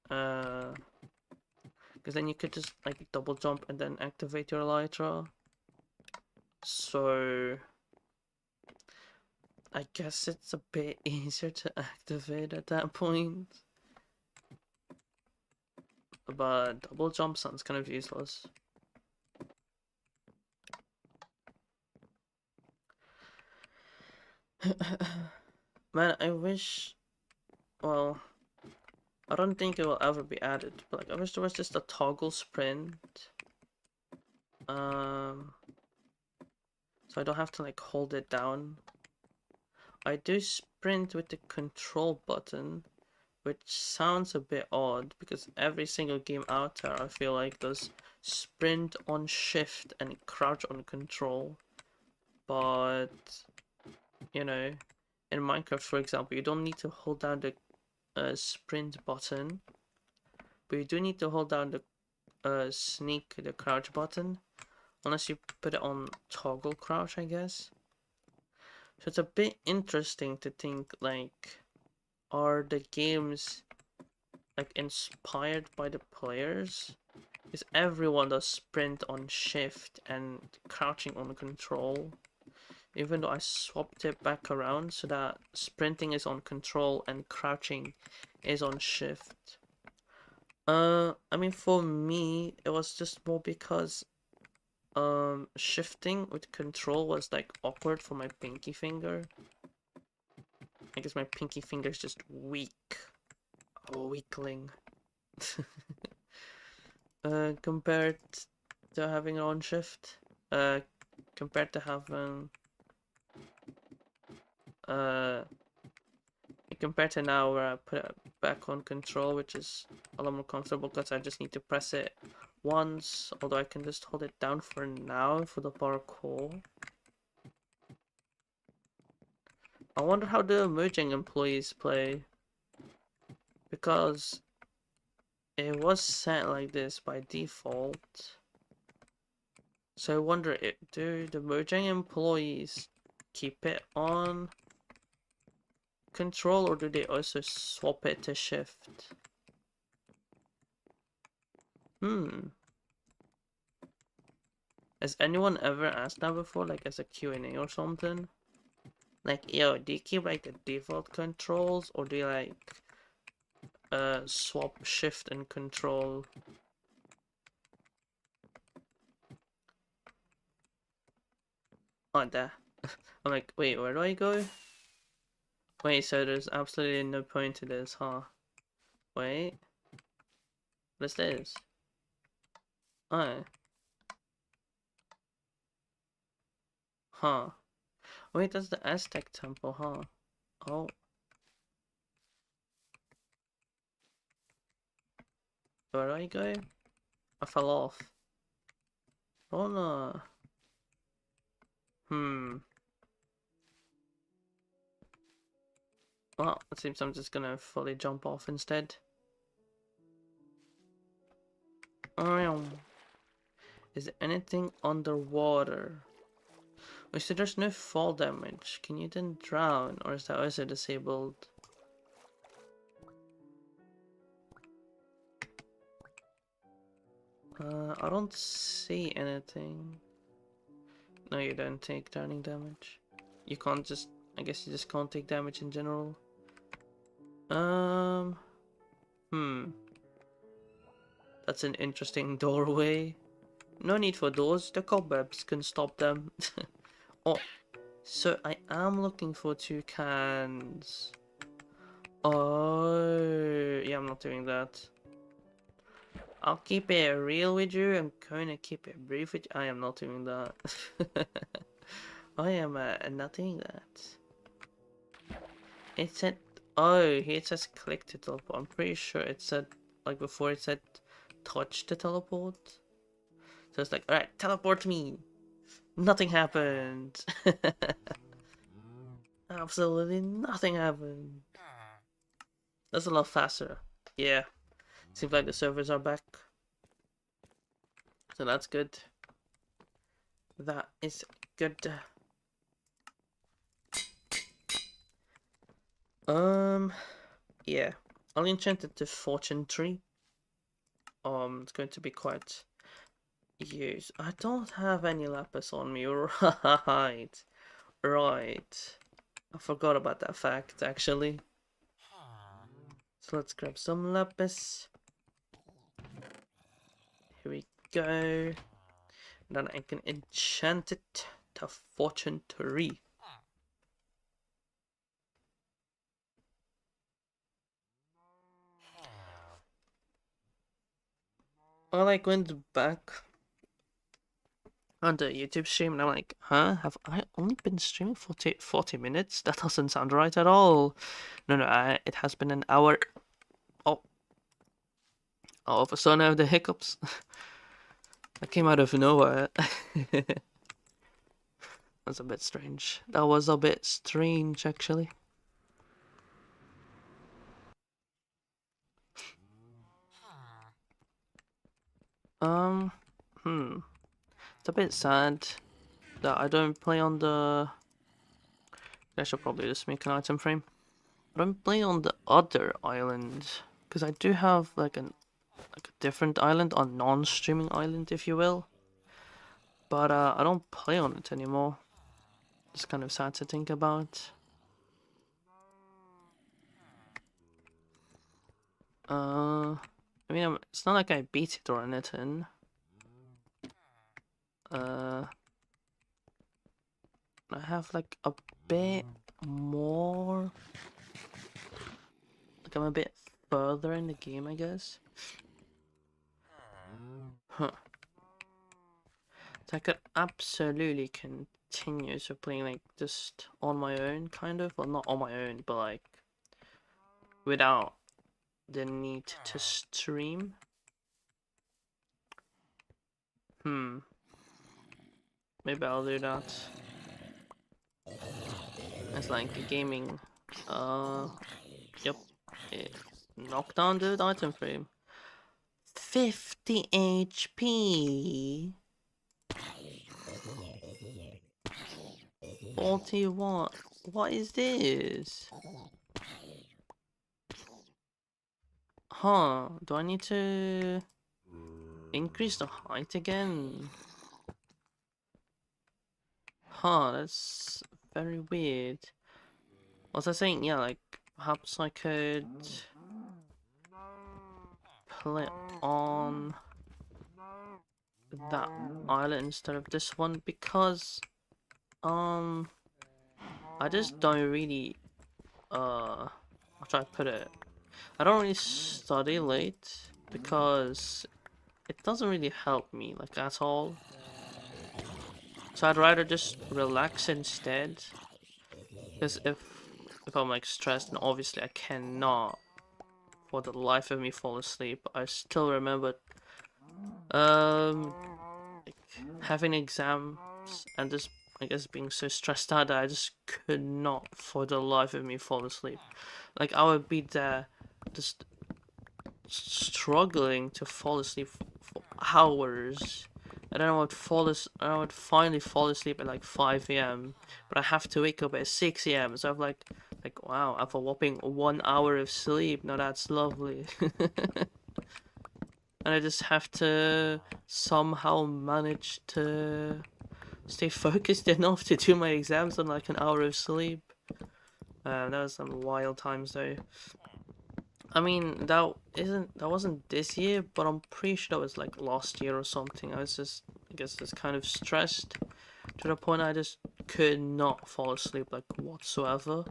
Because then you could just like double jump and then activate your Elytra. So I guess it's a bit easier to activate at that point. But double jump sounds kind of useless. Man, I wish... Well, I don't think it will ever be added, but like, I wish there was just a toggle sprint. So I don't have to like hold it down. I do sprint with the control button, which sounds a bit odd because every single game out there I feel like does sprint on shift and crouch on control. But, you know, in Minecraft, for example, you don't need to hold down the sprint button, but you do need to hold down the sneak, the crouch button, unless you put it on toggle crouch, I guess. So it's a bit interesting to think, like, are the games like inspired by the players? Because everyone does sprint on shift and crouching on control. Even though I swapped it back around so that sprinting is on control and crouching is on shift. I mean, for me, it was just more because shifting with control was like awkward for my pinky finger. I guess my pinky finger is just weak. A weakling. Compared to having it on shift. Compared to having uh compared to now where I put it back on control, which is a lot more comfortable because I just need to press it once, although I can just hold it down for now for the parkour. I wonder how the emerging employees play, because it was set like this by default. So I wonder, do the merging employees keep it on control, or do they also swap it to shift? Has anyone ever asked that before, like as a Q&A or something? Like, yo, do you keep like the default controls, or do you like swap shift and control? Oh, there. I'm like, wait, where do I go? Wait, so there's absolutely no point to this, huh? Wait. What's this? Oh. Huh. Wait, that's the Aztec temple, huh? Oh. Where do I go? I fell off. Oh no. Hmm. Well, it seems I'm just gonna fully jump off instead. Is there anything underwater? Wait, so there's no fall damage. Can you then drown? Or is that also disabled? I don't see anything. No, you don't take drowning damage. You can't just I guess you just can't take damage in general. Hmm. That's an interesting doorway. No need for doors, the cobwebs can stop them. Oh, so I am looking for toucans. Oh, yeah, I'm not doing that. I'll keep it real with you. I'm going to keep it brief with you. I am not doing that. I am not doing that. It said, oh, here it says click to teleport. I'm pretty sure it said, like before it said touch to teleport. So it's like, alright, teleport me. Nothing happened. Absolutely nothing happened. That's a lot faster. Yeah. Seems like the servers are back. So that's good. That is good. Yeah. I'll enchant it to Fortune Tree. It's going to be quite used. I don't have any lapis on me. Right. Right. I forgot about that fact, actually. So let's grab some lapis. Here we go. And then I can enchant it to Fortune Tree. I like went back on the YouTube stream and I'm like, huh? Have I only been streaming for 40 minutes? That doesn't sound right at all. No, it has been an hour. Oh. All of a sudden I have the hiccups. That came out of nowhere. That's a bit strange. That was a bit strange, actually. It's a bit sad that I don't play on the... I should probably just make an item frame. I don't play on the other island, because I do have like a different island, a non-streaming island, if you will. But I don't play on it anymore. It's kind of sad to think about. I mean, it's not like I beat it or anything. I have like a bit more. Like I'm a bit further in the game, I guess. Huh. So I could absolutely continue to playing like just on my own, kind of. Well, not on my own, but like without the need to stream. Maybe I'll do that. It's like a gaming. Yep. Knock down the item frame. 50 HP. 41. What is this? Huh, do I need to increase the height again? Huh, that's very weird. Was I saying, yeah, like, perhaps I could play on that island instead of this one, because, I just don't really, how should I put it? I don't really study late, because it doesn't really help me, like, at all. So I'd rather just relax instead. Because if I'm like stressed, and obviously I cannot for the life of me fall asleep. I still remember like, having exams and just I guess being so stressed out that I just could not for the life of me fall asleep. Like I would be there just struggling to fall asleep for hours. And then I would finally fall asleep at like 5 a.m. But I have to wake up at 6 a.m. So I'm like wow, I have a whopping 1 hour of sleep. Now that's lovely. And I just have to somehow manage to stay focused enough to do my exams on like an hour of sleep. That was some wild times though. I mean, that wasn't this year, but I'm pretty sure that was like last year or something. I guess, just kind of stressed to the point I just could not fall asleep like whatsoever.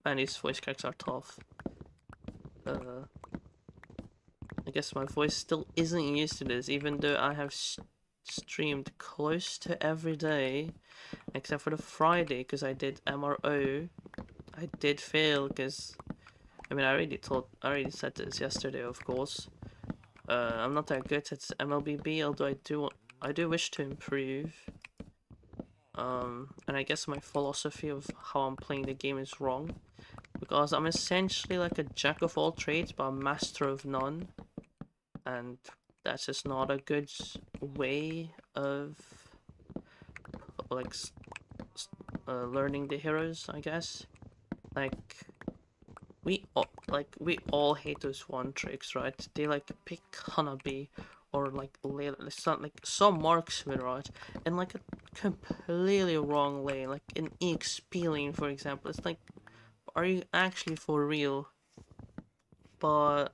And these voice cracks are tough. Uh, I guess my voice still isn't used to this, even though I have streamed close to every day, except for the Friday, because I did MRO. I did fail, because, I mean, I already said this yesterday, of course. I'm not that good at MLBB, although I do wish to improve. And I guess my philosophy of how I'm playing the game is wrong, because I'm essentially like a jack of all trades, but a master of none. And that's just not a good way of like learning the heroes, I guess. Like we all hate those one tricks, right? They like pick Hanabi or like it's not like some marksman, right? In like a completely wrong lane, like an EXP lane, for example. It's like, are you actually for real? But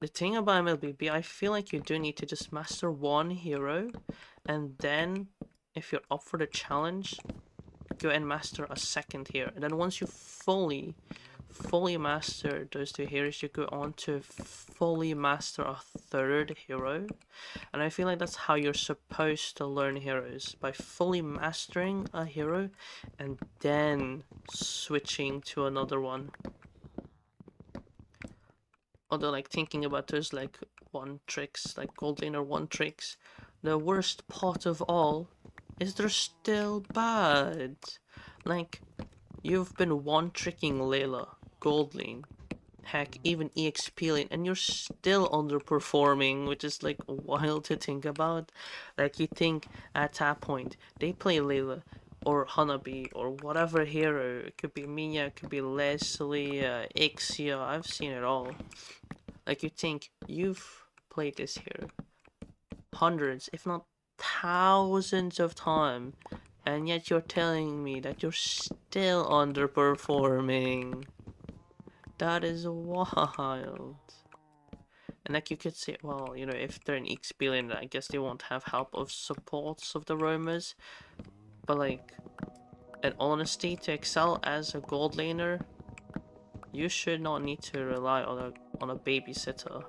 the thing about MLBB, I feel like you do need to just master one hero, and then if you're up for the challenge, go and master a second hero. And then once you fully master those two heroes, you go on to fully master a third hero. And I feel like that's how you're supposed to learn heroes, by fully mastering a hero and then switching to another one. Although, like, thinking about those like one tricks, like gold laner one tricks, the worst part of all is they're still bad. Like, you've been one tricking Layla, gold lane, heck, even EXP lane, and you're still underperforming, which is like wild to think about. Like, you think at that point they play Layla or Hanabi or whatever hero. It could be Minya, it could be Leslie, Ixia. I've seen it all. Like, you think you've played this hero hundreds, if not thousands of times, and yet you're telling me that you're still underperforming. That is wild. And like, you could say, well, you know, if they're an XP laner, I guess they won't have help of supports of the roamers. But like, in honesty, to excel as a gold laner, you should not need to rely on a babysitter.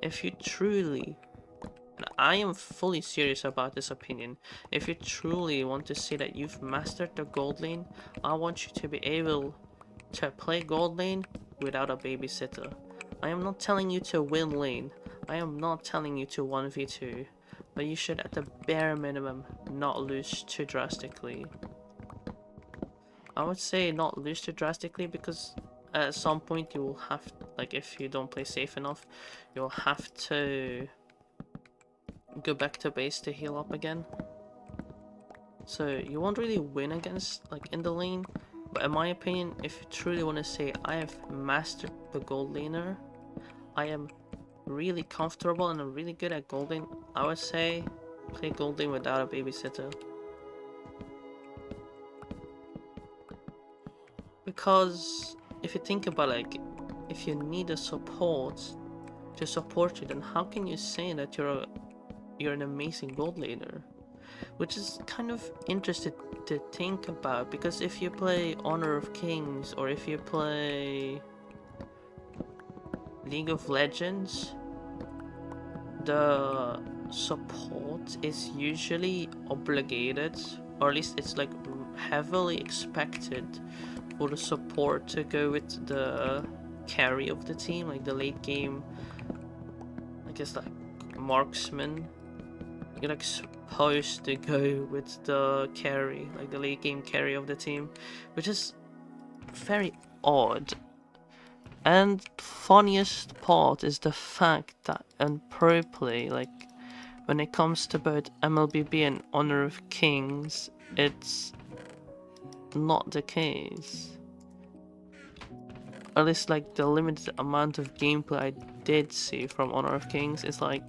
If you truly, and I am fully serious about this opinion, if you truly want to say that you've mastered the gold lane, I want you to be able to play gold lane without a babysitter. I am not telling you to win lane. I am not telling you to 1v2. But you should, at the bare minimum, not lose too drastically. I would say not lose too drastically, because at some point you will have, like, if you don't play safe enough, you'll have to go back to base to heal up again. So you won't really win against, like, in the lane. But in my opinion, if you truly want to say, I have mastered the gold laner, I am really comfortable and I'm really good at gold lane, I would say play gold lane without a babysitter. Because if you think about, like, if you need a support to support you, then how can you say that you're an amazing gold laner? Which is kind of interesting to think about, because if you play Honor of Kings or if you play League of Legends, the support is usually obligated, or at least it's like heavily expected for the support to go with the carry of the team, like the late game, I guess, like marksman. You're like supposed to go with the carry, like the late game carry of the team, which is very odd. And funniest part is the fact that in pro play, like when it comes to both MLBB and Honor of Kings, it's not the case. At least, like, the limited amount of gameplay I did see from Honor of Kings is like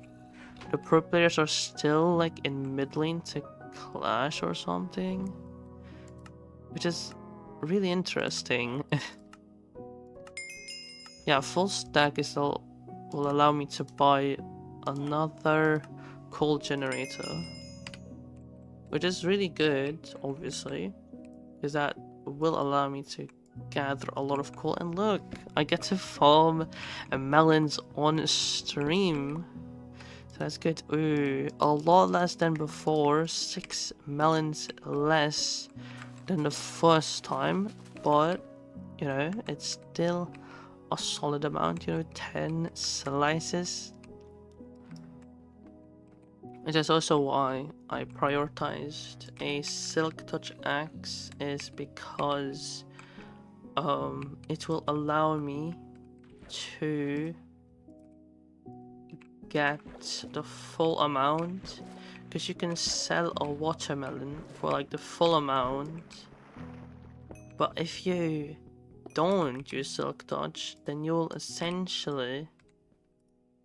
the pro players are still like in mid lane to clash or something, which is really interesting. Yeah, full stack will allow me to buy another coal generator, which is really good, obviously, because that will allow me to gather a lot of coal. And look, I get to farm melons on stream. So that's good. Ooh, a lot less than before. 6 melons less than the first time, but you know, it's still a solid amount, you know, 10 slices. Which is also why I prioritized a silk touch axe, is because it will allow me to get the full amount, because you can sell a watermelon for like the full amount, but if you don't use silk touch, then you'll essentially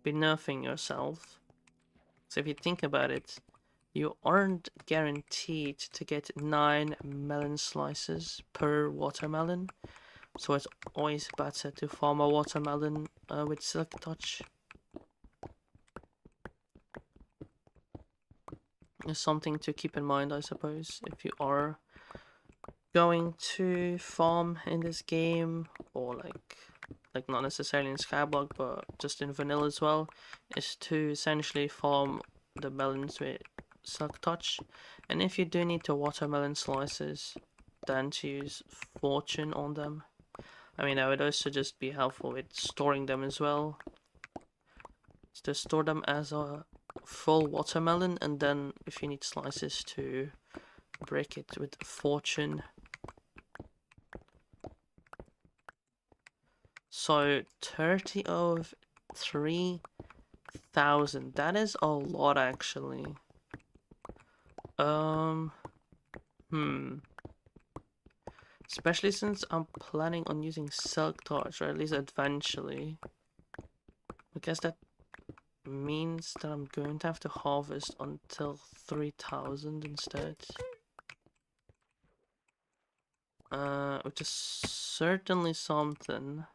be nerfing yourself. So if you think about it, you aren't guaranteed to get 9 melon slices per watermelon, so it's always better to farm a watermelon with silk touch. It's something to keep in mind, I suppose, if you are going to farm in this game, or like not necessarily in Skyblock, but just in vanilla as well, is to essentially farm the melons with silk touch. And if you do need to watermelon slices, then to use fortune on them. I mean, I would also just be helpful with storing them as well. Just to store them as a full watermelon, and then if you need slices, to break it with fortune. So 30 of 3,000. That is a lot, actually. Especially since I'm planning on using silk touch, or at least eventually. I guess that means that I'm going to have to harvest until 3,000 instead. Which is certainly something.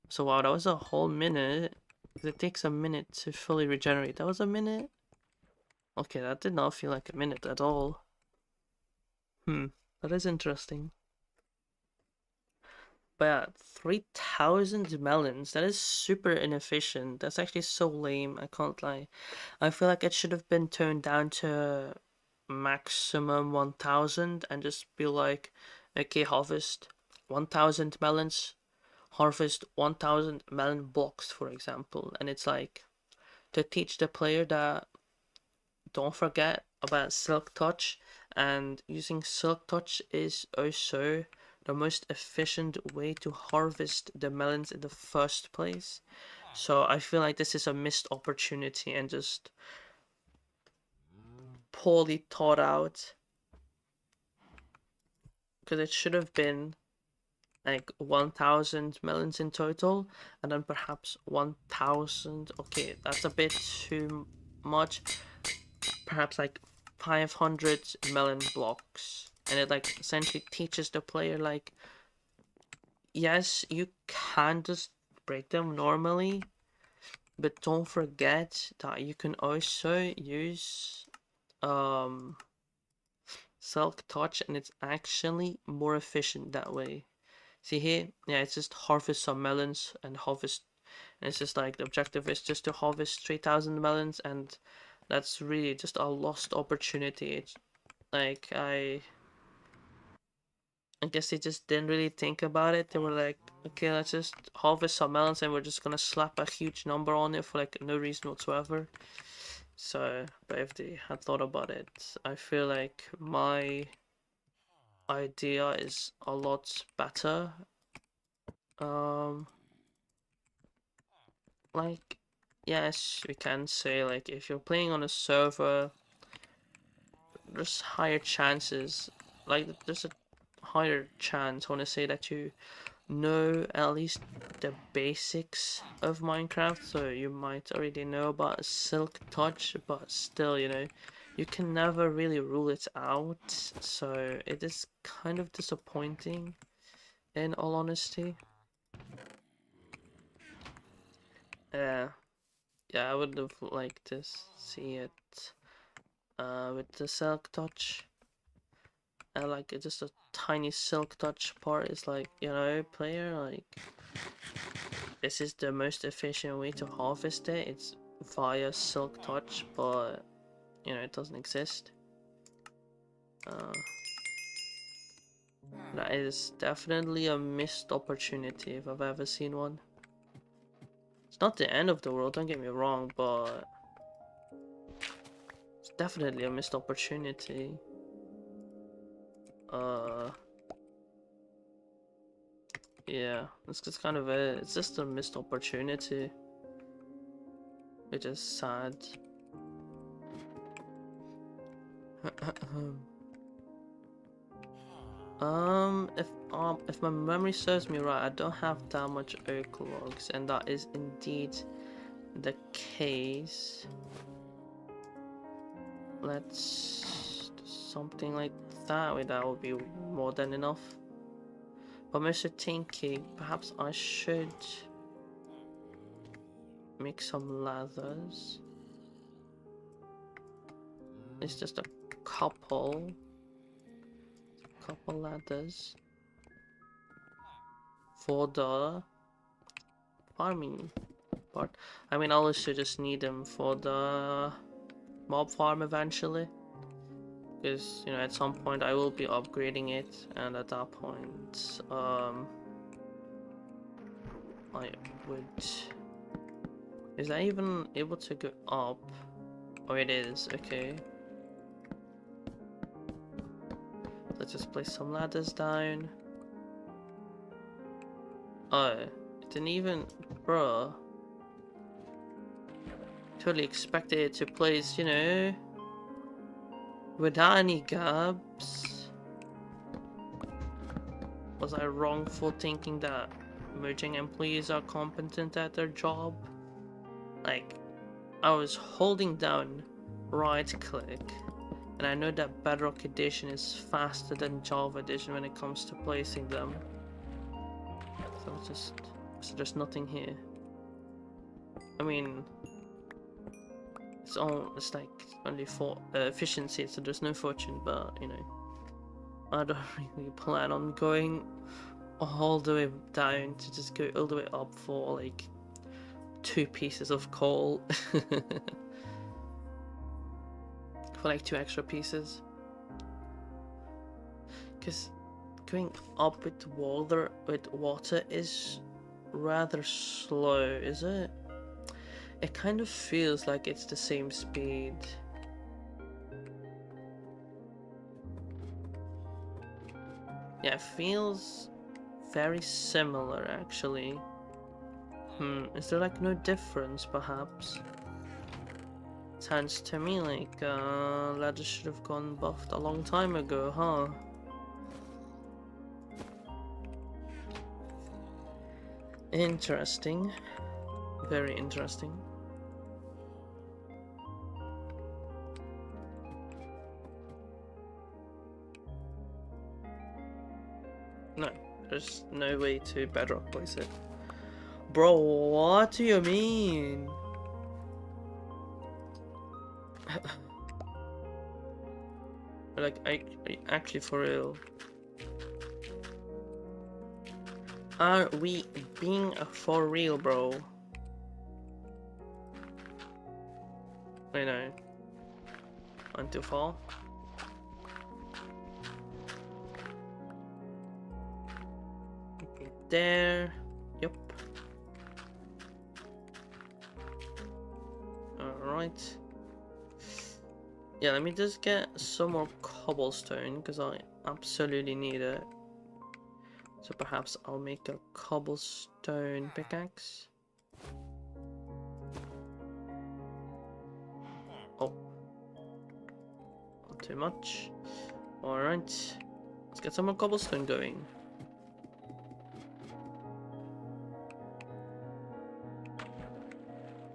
So wow, that was a whole minute. It takes a minute to fully regenerate. That was a minute? Okay, that did not feel like a minute at all. That is interesting. But yeah, 3,000 melons, that is super inefficient. That's actually so lame, I can't lie. I feel like it should have been toned down to maximum 1,000 and just be like, okay, harvest 1,000 melons, harvest 1,000 melon blocks, for example. And it's like, to teach the player that don't forget about silk touch, and using silk touch is also the most efficient way to harvest the melons in the first place. So I feel like this is a missed opportunity and just poorly thought out, because it should have been like 1,000 melons in total, and then perhaps 1,000. Okay, that's a bit too much. Perhaps like 500 melon blocks, and it like essentially teaches the player like, yes, you can just break them normally, but don't forget that you can also use silk touch, and it's actually more efficient that way. See here, yeah, it's just harvest some melons and harvest, and it's just like the objective is just to harvest 3,000 melons, and that's really just a lost opportunity. It's like I guess they just didn't really think about it. They were like, okay, let's just harvest some melons and we're just gonna slap a huge number on it for like no reason whatsoever. So, but if they had thought about it, I feel like my idea is a lot better. Like, yes, we can say like if you're playing on a server, there's higher chances, like there's a higher chance, I want to say, that you know at least the basics of Minecraft, so you might already know about silk touch, but still, you know, You can never really rule it out, so it is kind of disappointing, in all honesty. Yeah, I would have liked to see it with the silk touch. Like just a tiny silk touch part is like, you know, player, like this is the most efficient way to harvest it. It's via silk touch, but you know, it doesn't exist. That is definitely a missed opportunity if I've ever seen one. It's not the end of the world, don't get me wrong, but it's definitely a missed opportunity. Yeah, that's just kind of it. It's just a missed opportunity, which is sad. If my memory serves me right, I don't have that much oak logs, and that is indeed the case. Let's do something like that. That would be more than enough. But Mr. Tinky, perhaps I should make some ladders. It's just a couple ladders for the farming part. I mean, I'll also just need them for the mob farm eventually, because you know at some point I will be upgrading it, and at that point I would. Is that even able to go up? Oh, it is. Okay. Let's just place some ladders down. Oh, it didn't even... Bruh. Totally expected it to place, you know, without any gaps. Was I wrong for thinking that merging employees are competent at their job? Like, I was holding down right click, and I know that Bedrock Edition is faster than Java Edition when it comes to placing them. So there's nothing here. I mean, it's like only for efficiency, so there's no fortune, but you know, I don't really plan on going all the way down to just go all the way up for like 2 pieces of coal. For like 2 extra pieces, because going up with water is rather slow, is it? It kind of feels like it's the same speed. Yeah, it feels very similar actually. Is there like no difference perhaps? Sounds to me like ladder should have gone buffed a long time ago, huh? Interesting. Very interesting. No, there's no way to bedrock place it. Bro, what do you mean? Like, I actually for real. Are we being for real, bro? I know. I'm too far. Okay, there. Yep. Alright. Yeah, let me just get some more cobblestone because I absolutely need it. So perhaps I'll make a cobblestone pickaxe. Oh. Not too much. Alright. Let's get some more cobblestone going.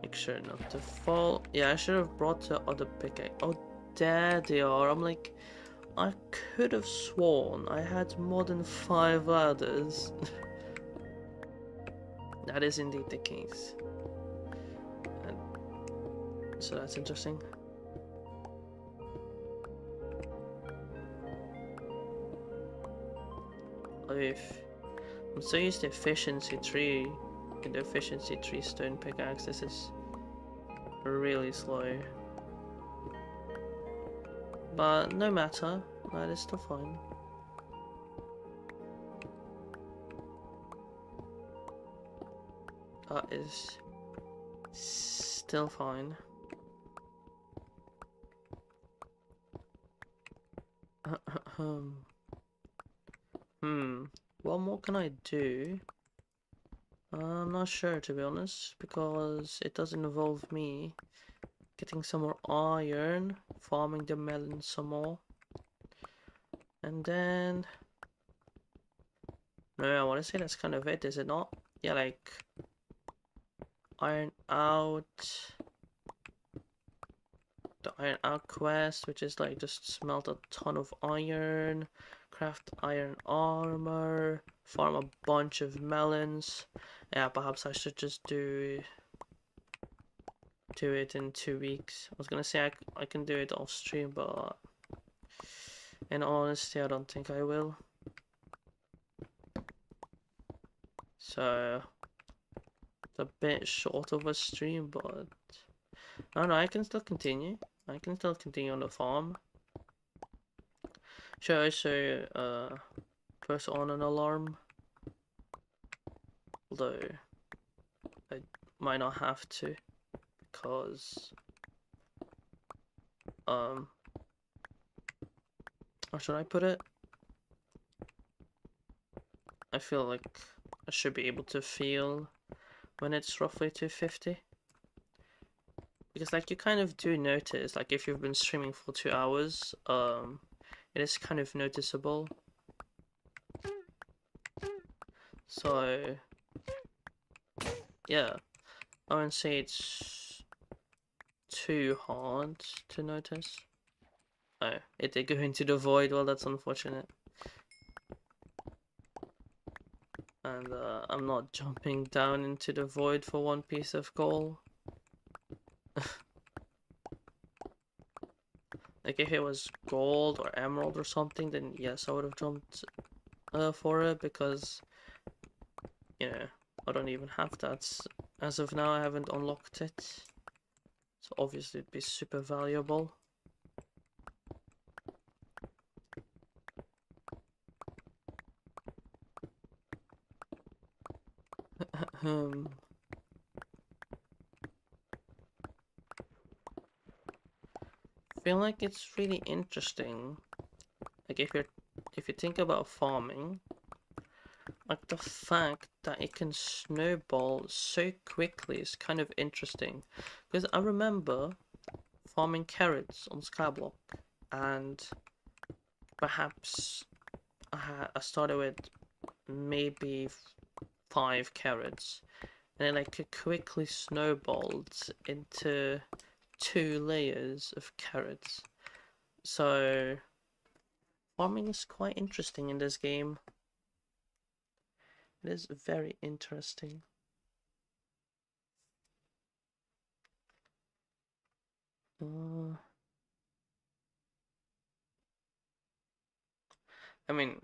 Make sure not to fall. Yeah, I should have brought the other pickaxe. Oh, there they are. I'm like, I could have sworn I had more than 5 ladders. That is indeed the case. And so that's interesting. If I'm so used to efficiency 3 in the efficiency 3 stone pickaxe, this is really slow. But no matter, that is still fine. That is still fine. What more can I do? I'm not sure, to be honest, because it does involve me getting some more iron, farming the melon some more, and then no, I want to say that's kind of it, is it not? Yeah, like iron out, the iron out quest, which is like just smelt a ton of iron, craft iron armor, farm a bunch of melons. Yeah, perhaps I should just do it in 2 weeks. I was gonna say I can do it off stream, but in honesty, I don't think I will. So it's a bit short of a stream, but no, I can still continue. I can still continue on the farm. Should I also press on an alarm? Although I might not have to, because how should I put it? I feel like I should be able to feel when it's roughly 250. Because like you kind of do notice, like if you've been streaming for 2 hours, it is kind of noticeable. So yeah, I wouldn't say it's too hard to notice. Oh, it did go into the void. Well, that's unfortunate. And I'm not jumping down into the void for 1 piece of coal. Like if it was gold or emerald or something, then yes, I would have jumped for it, because you know, I don't even have that. As of now, I haven't unlocked it. So obviously it'd be super valuable. Feel like it's really interesting. Like if you think about farming, like the fact that it can snowball so quickly is kind of interesting. Because I remember farming carrots on Skyblock, and perhaps I started with maybe 5 carrots, and it like quickly snowballed into 2 layers of carrots. So farming is quite interesting in this game. It is very interesting. I mean,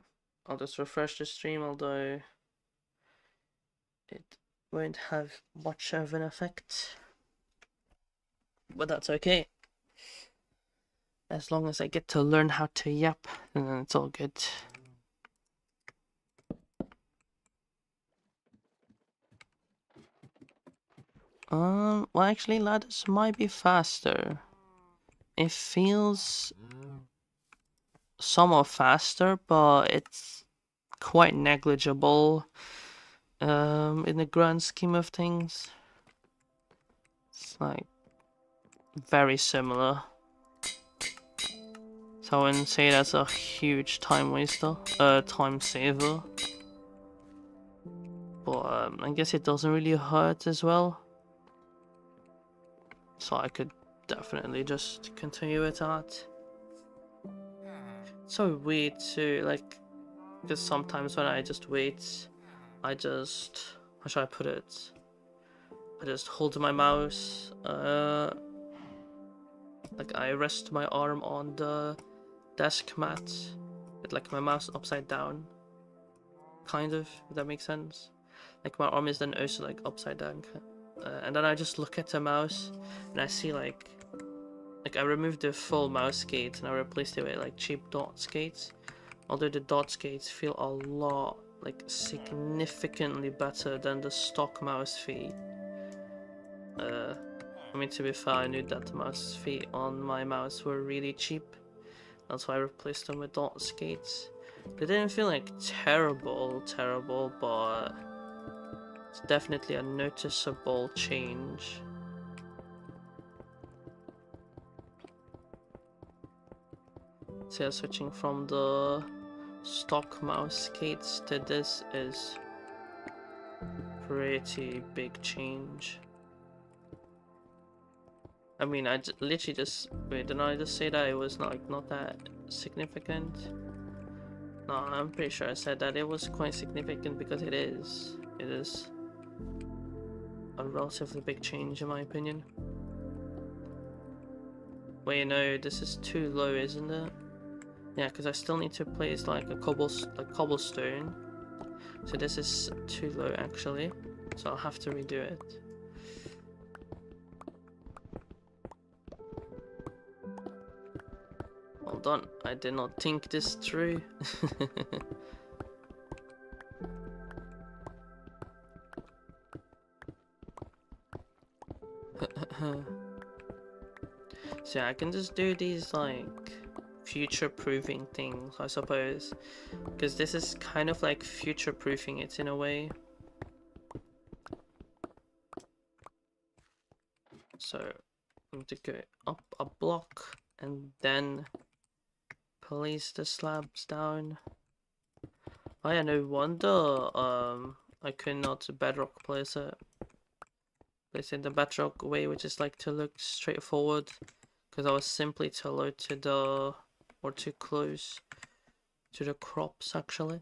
I'll just refresh the stream, although it won't have much of an effect. But that's okay. As long as I get to learn how to yap, then it's all good. Well, actually, ladders might be faster. It feels somewhat faster, but it's quite negligible in the grand scheme of things. It's like very similar. So I wouldn't say that's a huge time waster, time saver. But I guess it doesn't really hurt as well. So I could definitely just continue with that. It's so weird too, like, because sometimes when I just wait, I just, how should I put it? I just hold my mouse, like I rest my arm on the desk mat with like my mouse upside down, kind of, if that makes sense. Like my arm is then also like upside down, and then I just look at the mouse and I see like I removed the full mouse skates and I replaced it with like cheap dot skates. Although the dot skates feel a lot, like significantly better than the stock mouse feet. I mean, to be fair, I knew that the mouse feet on my mouse were really cheap. That's why I replaced them with dot skates. They didn't feel like terrible, but it's definitely a noticeable change. So yeah, switching from the stock mouse skates to this is pretty big change. I mean, literally just wait. Didn't I just say that it was not that significant? No, I'm pretty sure I said that it was quite significant because it is. It is a relatively big change in my opinion. Wait, no, this is too low, isn't it? Yeah, because I still need to place like a cobblestone. So this is too low actually. So I'll have to redo it. Hold on, I did not think this through. So yeah, I can just do these like future-proofing things, I suppose, because this is kind of like future-proofing it in a way. So I'm going to go up a block and then place the slabs down. Oh yeah, no wonder I could not bedrock place it. Place it in the bedrock way, which is like to look straightforward, because I was simply too low to the, or too close to the crops actually.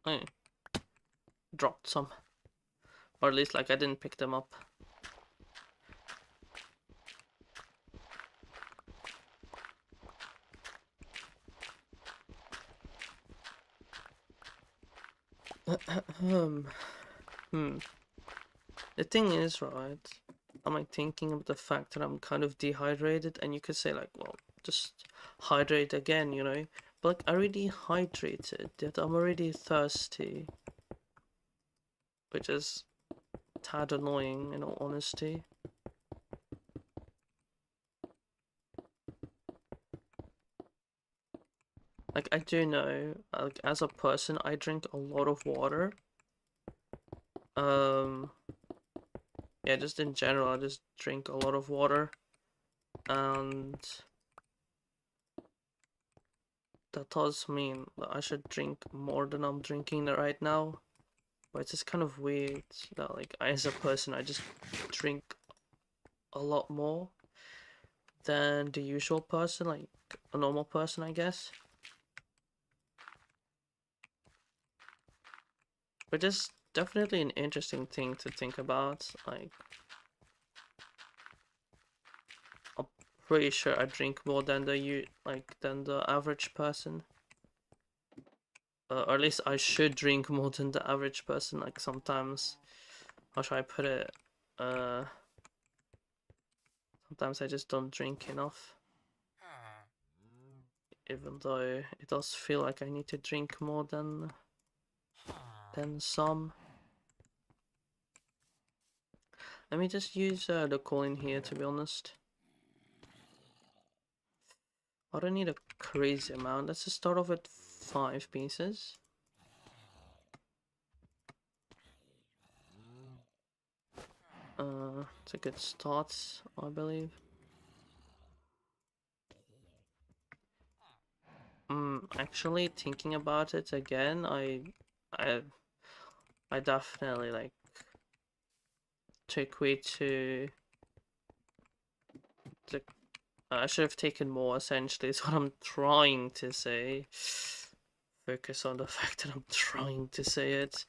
I dropped some, or at least like I didn't pick them up. The thing is, right, I'm like thinking of the fact that I'm kind of dehydrated, and you could say like, well, just hydrate again, you know, but like I already hydrated, yet I'm already thirsty, which is tad annoying in all honesty. Like I do know, like as a person, I drink a lot of water. Yeah, just in general, I just drink a lot of water, and that does mean that I should drink more than I'm drinking right now. But it's just kind of weird that like as a person I just drink a lot more than the usual person, like a normal person I guess. But it's definitely an interesting thing to think about. Like I'm pretty sure I drink more than than the average person. Or at least I should drink more than the average person. Like sometimes, how should I put it? Sometimes I just don't drink enough. Even though it does feel like I need to drink more than some. Let me just use the coal in here, to be honest. I don't need a crazy amount. Let's just start off with 5 pieces. It's a good start, I believe. Actually thinking about it again, I definitely like took way too the I should have taken more, essentially, is what I'm trying to say. Focus on the fact that I'm trying to say it.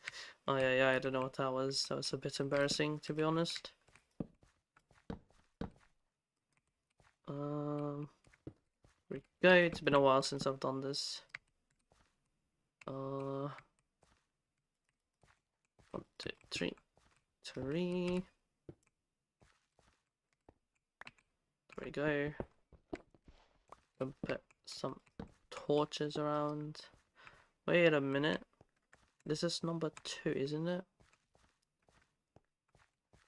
Oh yeah, I don't know what that was. That was a bit embarrassing, to be honest. Here we go. It's been a while since I've done this. 1, 2, 3. 3. There we go. Can put some torches around. Wait a minute. This is number 2, isn't it?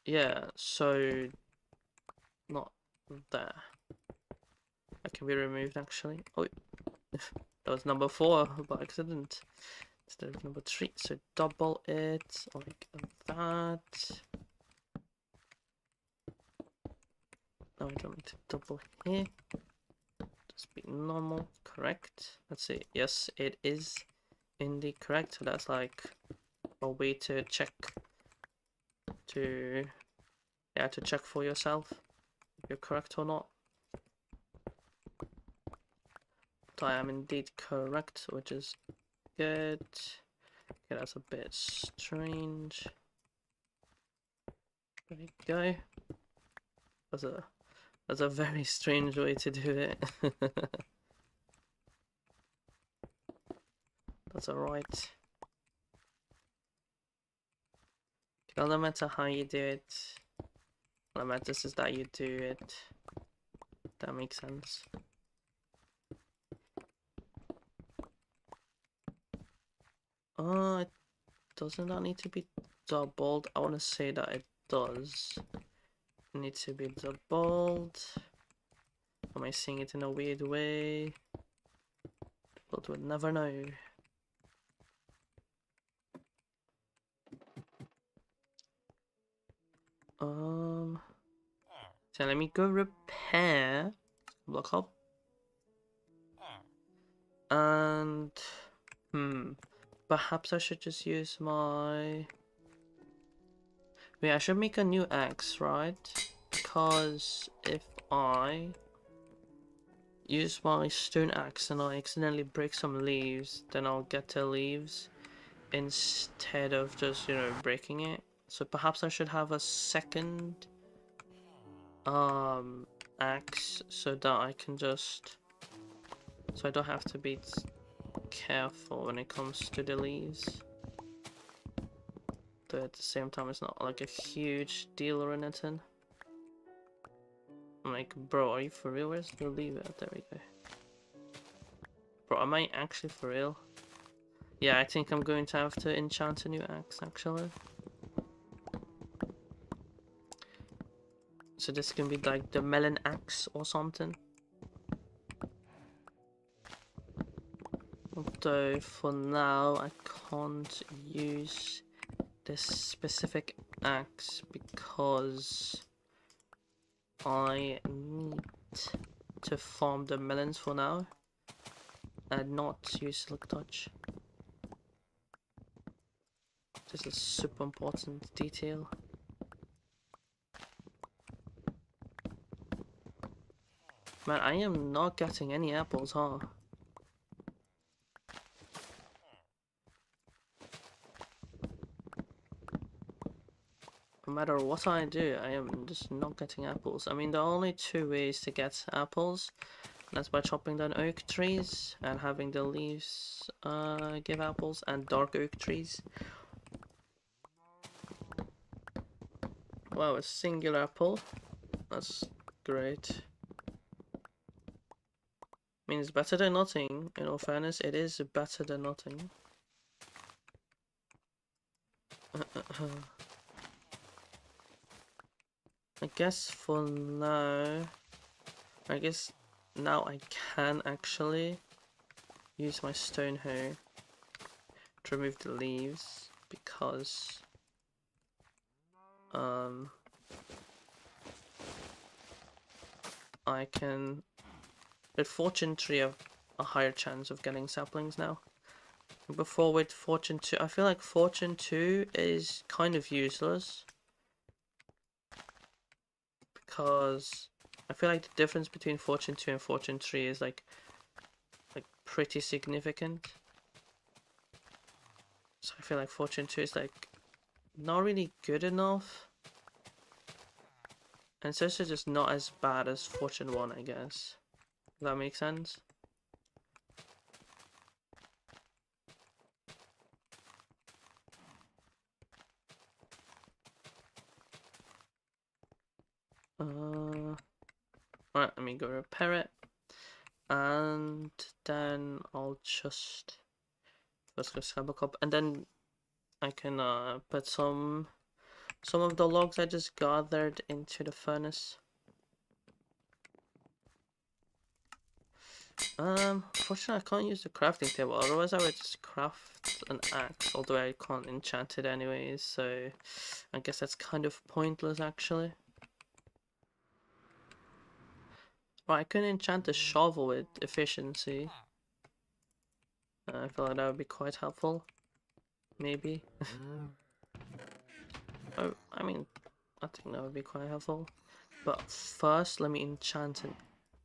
Yeah, so not there. That can be removed actually. Oh, that was number 4 by accident instead of number 3. So double it like that. Now we don't need to double here. Just be normal, correct. Let's see. Yes, it is indeed correct. So that's like a way to check to check for yourself if you're correct or not. But I am indeed correct, which is good. Okay, that's a bit strange. There we go. That's a very strange way to do it. That's alright. No matter how you do it, what matters is that you do it. That makes sense. Doesn't that need to be doubled? I want to say that it does. It needs to be doubled. Am I seeing it in a weird way? But would never know. So let me go repair block up. And perhaps I should just use my wait, I should make a new axe, right? Because if I use my stone axe and I accidentally break some leaves, then I'll get the leaves instead of just, you know, breaking it. So perhaps I should have a second axe so that I can just so I don't have to be careful when it comes to the leaves. Though at the same time it's not like a huge deal or anything. I'm like, bro, are you for real? Where's the leave at? There we go. Bro, am I actually for real? Yeah, I think I'm going to have to enchant a new axe actually. So this can be like the melon axe or something. Although for now I can't use this specific axe because I need to farm the melons for now and not use silk touch. This is a super important detail. Man, I am not getting any apples, huh? No matter what I do, I am just not getting apples. I mean, there are only 2 ways to get apples. That's by chopping down oak trees and having the leaves give apples, and dark oak trees. Wow, a single apple. That's great. I mean, it's better than nothing. In all fairness, it is better than nothing. I guess for now, I guess now I can actually use my stone hoe to remove the leaves because I can, with fortune tree a higher chance of getting saplings now. Before with Fortune 2, I feel like Fortune 2 is kind of useless. Because I feel like the difference between Fortune 2 and Fortune 3 is like pretty significant. So I feel like Fortune 2 is like not really good enough. And it's also just not as bad as Fortune 1, I guess. Does that make sense? Alright, let me go repair it. And then I'll just first go Skyblock up, and then I can put some of the logs I just gathered into the furnace. Fortunately I can't use the crafting table, otherwise I would just craft an axe, although I can't enchant it anyways, so I guess that's kind of pointless actually. Right, I can enchant the shovel with efficiency. I feel like that would be quite helpful. Maybe. Oh, I mean, I think that would be quite helpful. But first, let me enchant an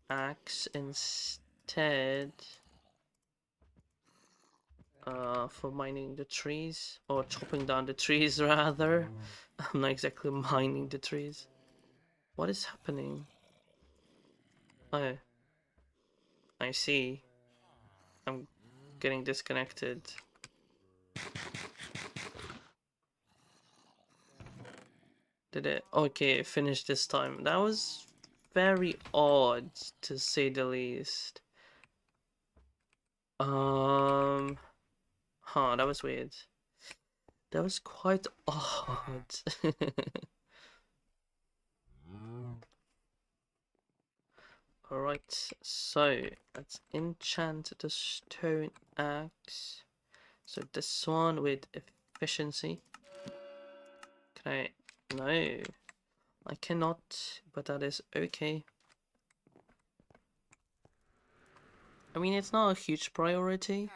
axe instead. For mining the trees. Or chopping down the trees, rather. I'm not exactly mining the trees. What is happening? Oh. I see. I'm getting disconnected. Did it? Okay, it finished this time. That was very odd, to say the least. Huh, that was weird. That was quite odd. Alright, so let's enchant the stone axe. So this one with efficiency. Can I? No, I cannot, but that is okay. I mean, it's not a huge priority,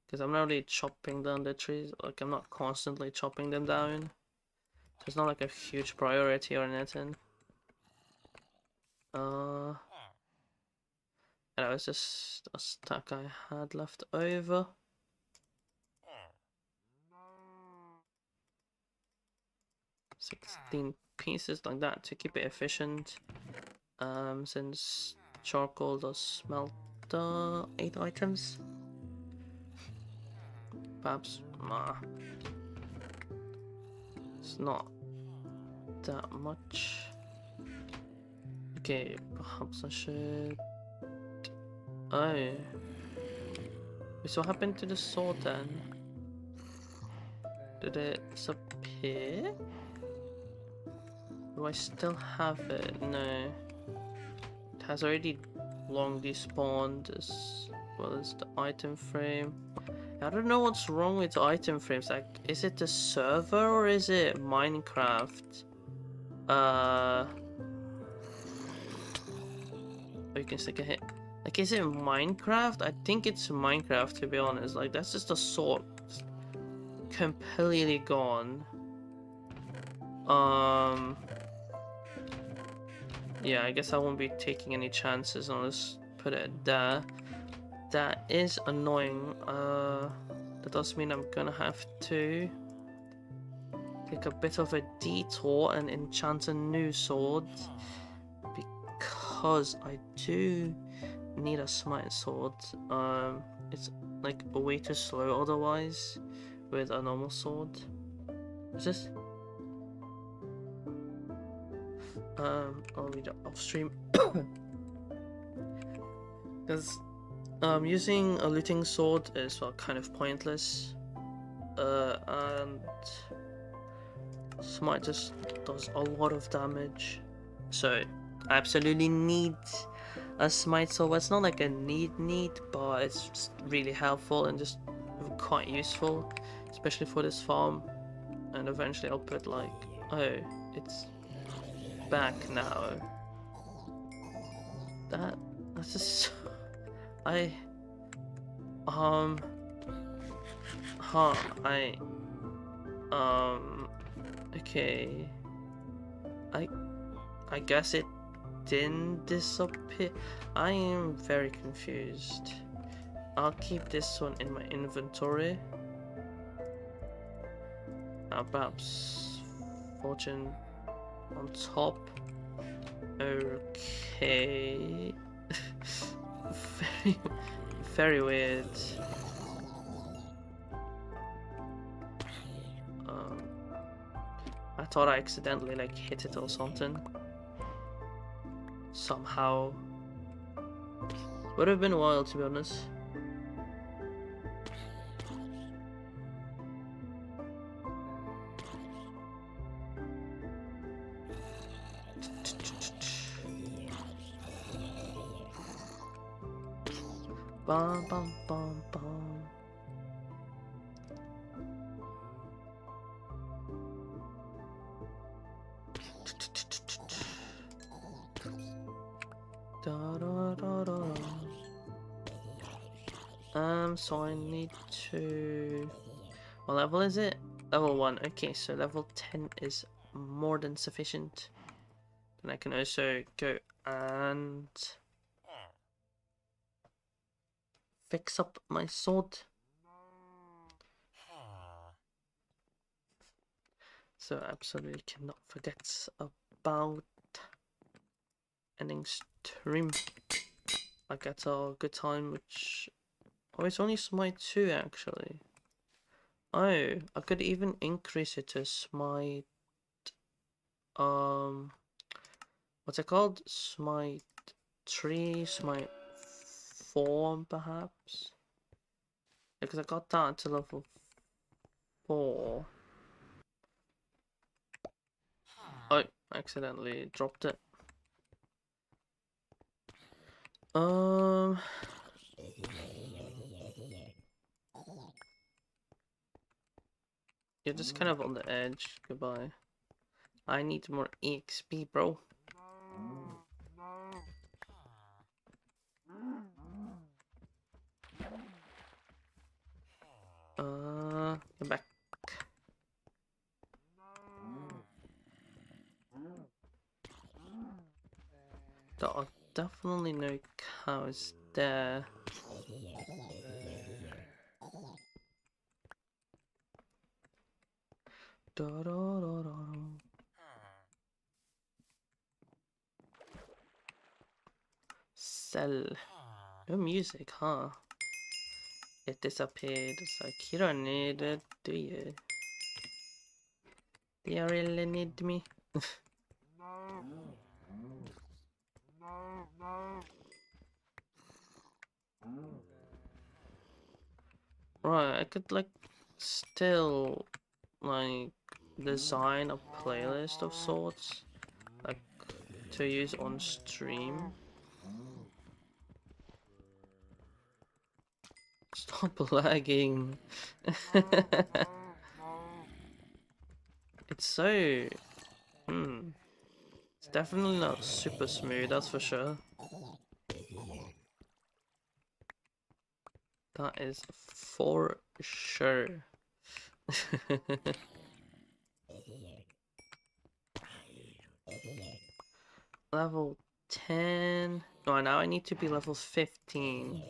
because I'm not really chopping down the trees. Like, I'm not constantly chopping them down. So it's not like a huge priority or anything. And that was just a stack I had left over. 16 pieces like that to keep it efficient. Since charcoal does smelter 8 items. Perhaps, nah. It's not that much. Okay, perhaps I should... Oh. Wait, so what happened to the sword then? Did it disappear? Do I still have it? No. It has already long despawned as well as the item frame. I don't know what's wrong with the item frames. Like, is it the server or is it Minecraft? You can stick a hit. Like, is it Minecraft? I think it's Minecraft, to be honest. Like, that's just a sword. It's completely gone. Yeah, I guess I won't be taking any chances. I'll just put it there. That is annoying. That does mean I'm gonna have to take a bit of a detour and enchant a new sword, because I do need a smite sword. It's like way too slow otherwise with a normal sword. Is this? I'll read it off stream. Because using a looting sword is kind of pointless. And smite just does a lot of damage. So I absolutely need a smite sword. It's not like a need, but it's just really helpful and just quite useful, especially for this farm. And eventually I'll put like, oh, it's back now. That's just I huh, okay. I I guess it didn't disappear. I am very confused. I'll keep this one in my inventory. Perhaps fortune on top. Okay. very, very weird. I thought I accidentally like hit it or something. Somehow. Would have been a while, to be honest. Bum bum bum bum. Da, da, da, da. So I need to... What level is it? Level 1. Okay, so level 10 is more than sufficient. Then I can also go and fix up my sword. So absolutely cannot forget about ending stream. Like at a good time, which... Oh, it's only smite 2 actually. Oh, I could even increase it to smite... What's it called? Smite 3, smite 4 perhaps? Because I got that to level 4. Oh, accidentally dropped it. You're just kind of on the edge. Goodbye. I need more EXP, bro. Get back. There are definitely no cows there. Da, da, da, da. Sell. No music, huh? It disappeared. It's like, you don't need it, do you? Do you really need me? Right, I could like still like design a playlist of sorts, like to use on stream. Stop lagging. It's so it's definitely not super smooth, that's for sure. That is for sure. Level 10. Oh, now I need to be level 15.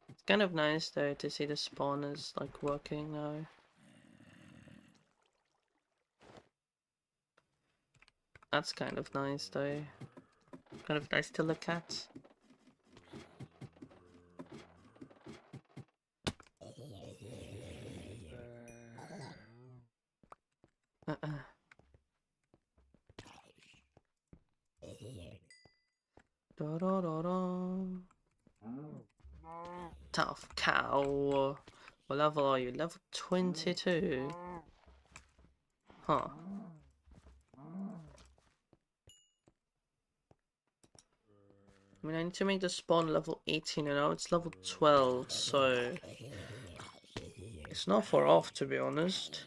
It's kind of nice though to see the spawners like working now. That's kind of nice though. Kind of nice to look at. Da, da, da, da. Tough cow. What level are you? Level 22? Huh. I mean, I need to make the spawn level 18 and now it's level 12, so... It's not far off, to be honest.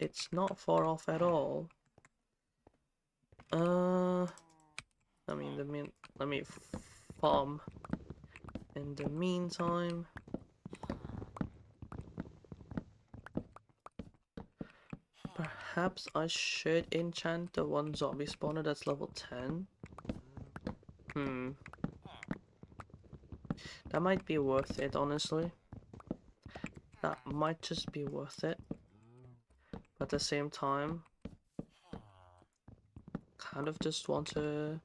it's not far off at all. Let me farm in the meantime. Perhaps I should enchant the one zombie spawner that's level 10. That might be worth it, honestly. That might just be worth it. But at the same time, kind of just want to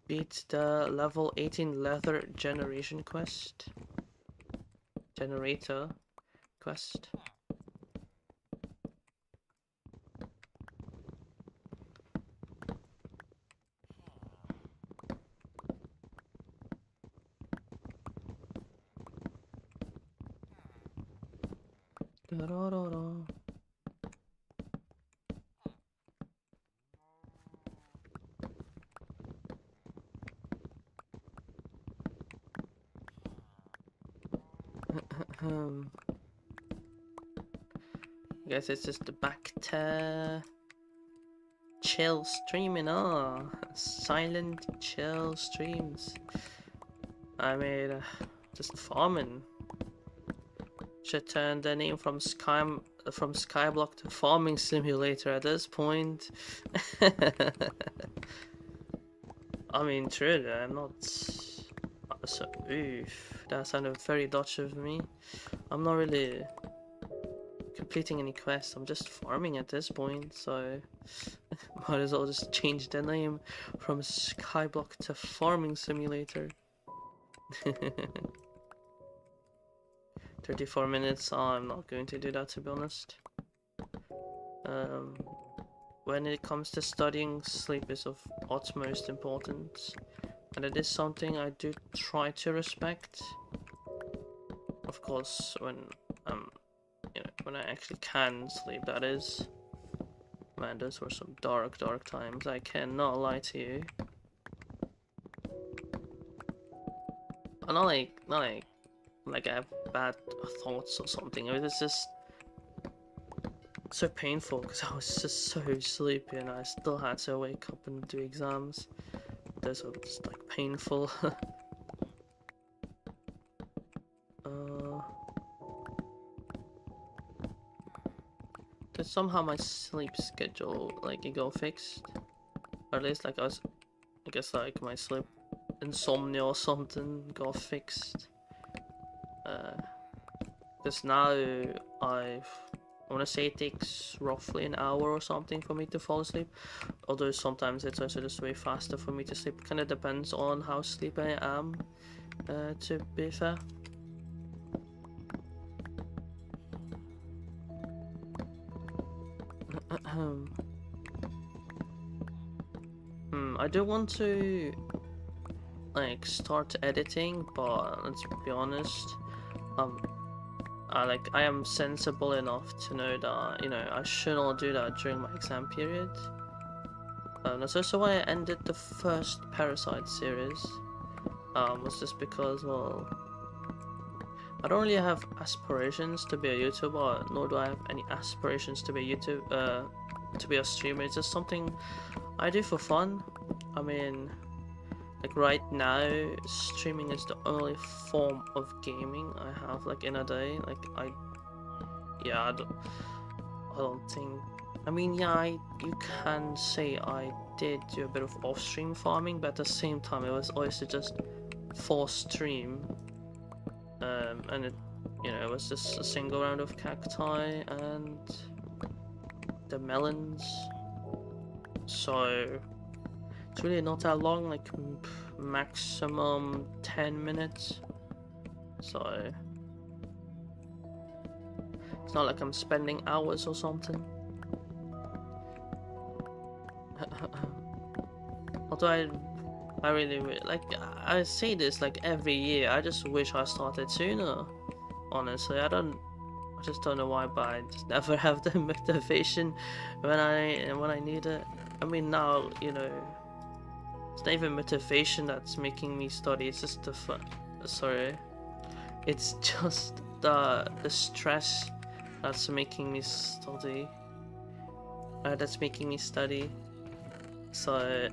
beat the level 18 leather generation quest. Generator quest. Da -da -da -da. I guess it's just back to chill streaming. Silent chill streams. I mean, just farming. Should turn the name from Skyblock to Farming Simulator at this point. I mean, truly, I'm not. So, oof, that sounded very Dutch of me. I'm not really completing any quests. I'm just farming at this point, so might as well just change the name from Skyblock to Farming Simulator. 34 minutes. Oh, I'm not going to do that, to be honest. When it comes to studying, sleep is of utmost importance, and it is something I do try to respect. Of course, when when I actually can sleep, that is. Man, those were some dark times. I cannot lie to you. Not like I have bad thoughts or something. It was just so painful because I was just so sleepy and I still had to wake up and do exams. Those were just like painful. But somehow my sleep schedule it got fixed, or at least I guess my sleep insomnia or something got fixed. Because now I want to say it takes roughly an hour or something for me to fall asleep, although sometimes it's also just way faster for me to sleep. Kind of depends on how sleepy I am, to be fair. I do want to start editing, but let's be honest, I am sensible enough to know that I should not do that during my exam period. That's also why I ended the first Parasite series. Was just because, well, I don't really have aspirations to be a YouTuber, nor do I have any aspirations to be a streamer. It's just something I do for fun. I mean, right now, streaming is the only form of gaming I have in a day. I don't think. I mean, yeah, you can say I did do a bit of off-stream farming, but at the same time, it was always just for stream. And it was just a single round of cacti and the melons. So it's really not that long, maximum 10 minutes. So it's not like I'm spending hours or something. Although I really I say this every year. I just wish I started sooner. Honestly, I just don't know why, but I just never have the motivation when I need it. I mean, now it's not even motivation that's making me study. It's just the fun. Sorry, it's just the stress That's making me study. That's making me study. So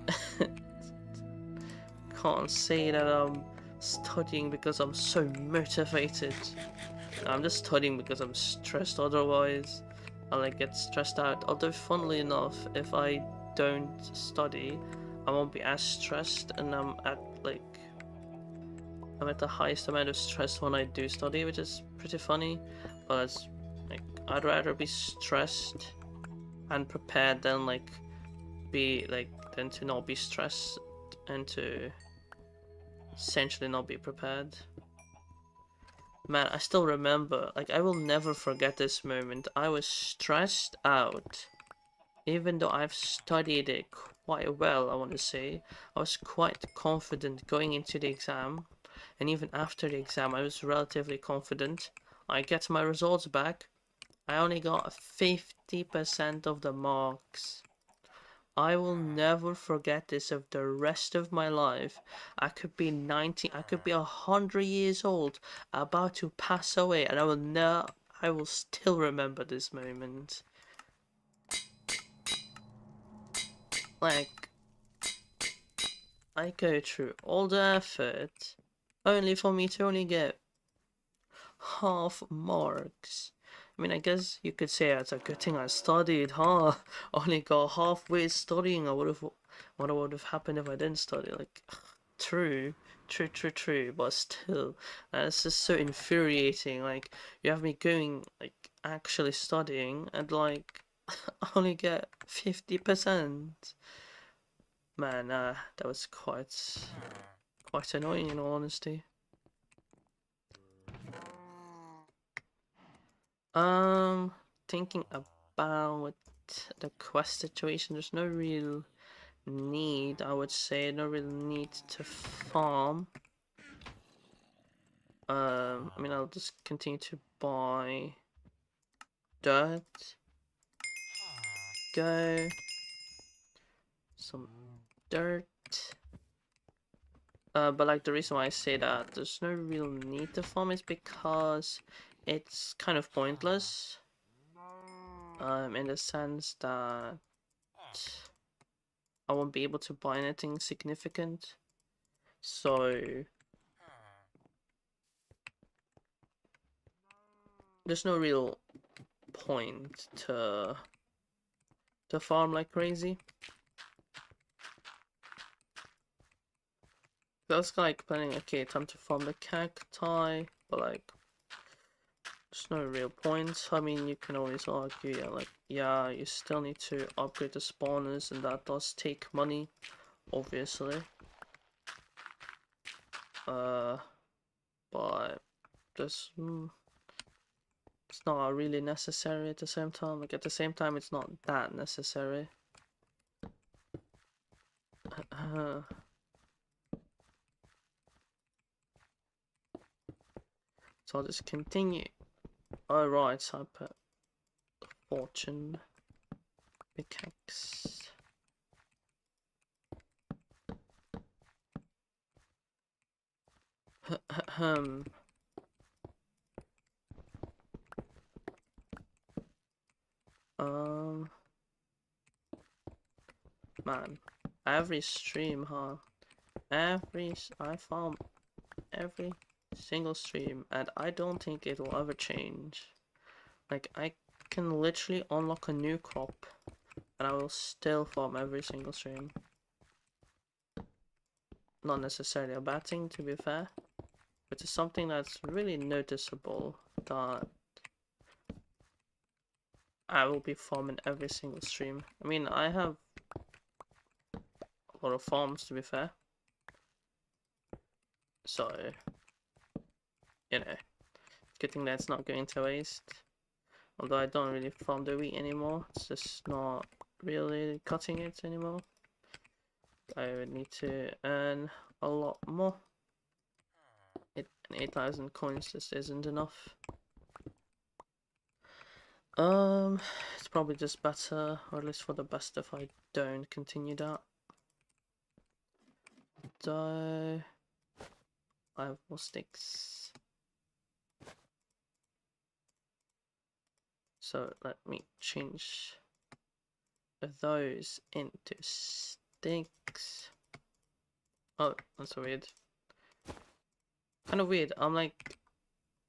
can't say that I'm studying because I'm so motivated. I'm just studying because I'm stressed otherwise. I like get stressed out. Although funnily enough, if I don't study, I won't be as stressed, and I'm at the highest amount of stress when I do study, which is pretty funny. But it's like I'd rather be stressed and prepared than than to not be stressed and to essentially not be prepared. Man, I still remember, like, I will never forget this moment. I was stressed out. Even though I've studied it quite well, I want to say. I was quite confident going into the exam. And even after the exam, I was relatively confident. I get my results back. I only got 50% of the marks. I will never forget this of the rest of my life. I could be 90, I could be 100 years old, about to pass away, and I will still remember this moment. Like, I go through all the effort, only for me to only get half marks. I mean, I guess you could say it's a good thing I studied, huh? Only got halfway studying. What would have happened if I didn't study? Like, true, true. But still, it's just so infuriating. Like, you have me going, like, actually studying, and like, only get 50%. Man, that was quite annoying in all honesty. Thinking about the quest situation, there's no real need, I would say, no real need to farm. I mean, I'll just continue to buy dirt. Go. Some dirt. But like the reason why I say that there's no real need to farm is because it's kind of pointless. In the sense that I won't be able to buy anything significant. So there's no real point to farm like crazy. That's like planning, okay, time to farm the cacti, but like there's no real point. I mean, you can always argue, yeah, you still need to upgrade the spawners, and that does take money, obviously. But this, it's not really necessary at the same time. Like, at the same time, it's not that necessary. So I'll just continue. Alright, so I put fortune pickaxe. Man, every stream, huh? I found every single stream, and I don't think it will ever change. Like, I can literally unlock a new crop, and I will still farm every single stream. Not necessarily a bad thing, to be fair, but it's something that's really noticeable that I will be farming every single stream. I mean, I have a lot of farms, to be fair. So, you know, good thing that's not going to waste. Although I don't really farm the wheat anymore. It's just not really cutting it anymore. I would need to earn a lot more. 8,000 coins just isn't enough. It's probably just better, or at least for the best, if I don't continue that. So I have more sticks. So let me change those into sticks. Oh, that's weird. Kind of weird. I'm like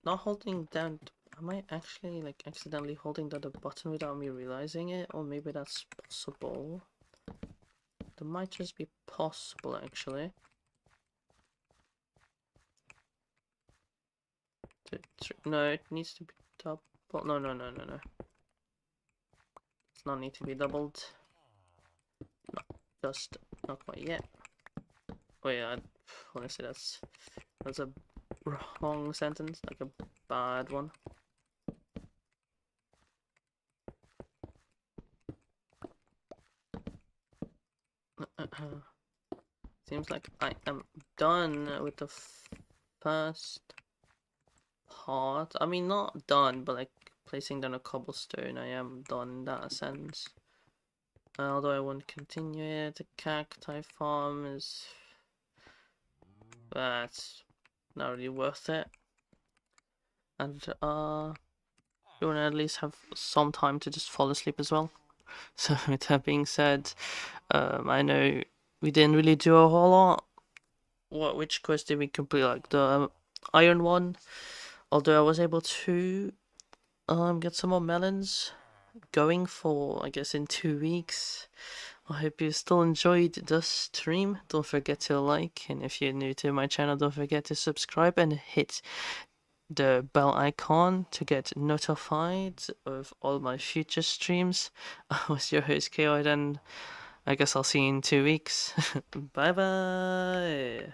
not holding down. Am I actually like accidentally holding down the button without me realizing it? Or maybe that's possible. That might just be possible actually. No, it needs to be double. No. Does not need to be doubled. Just not quite yet. Oh yeah, honestly that's a wrong sentence, like a bad one. Seems like I am done with the first part. I mean, not done, but like placing down a cobblestone, I am done in that sense. Although I won't continue it. The cacti farm is... that's not really worth it. And you want to at least have some time to just fall asleep as well. So with that being said, I know we didn't really do a whole lot. Which quest did we complete? Like the iron one. Although I was able to get some more melons going for, I guess, in 2 weeks. I hope you still enjoyed the stream. Don't forget to like, and if you're new to my channel, don't forget to subscribe and hit the bell icon to get notified of all my future streams. I was your host KOid, and I guess I'll see you in 2 weeks. Bye bye.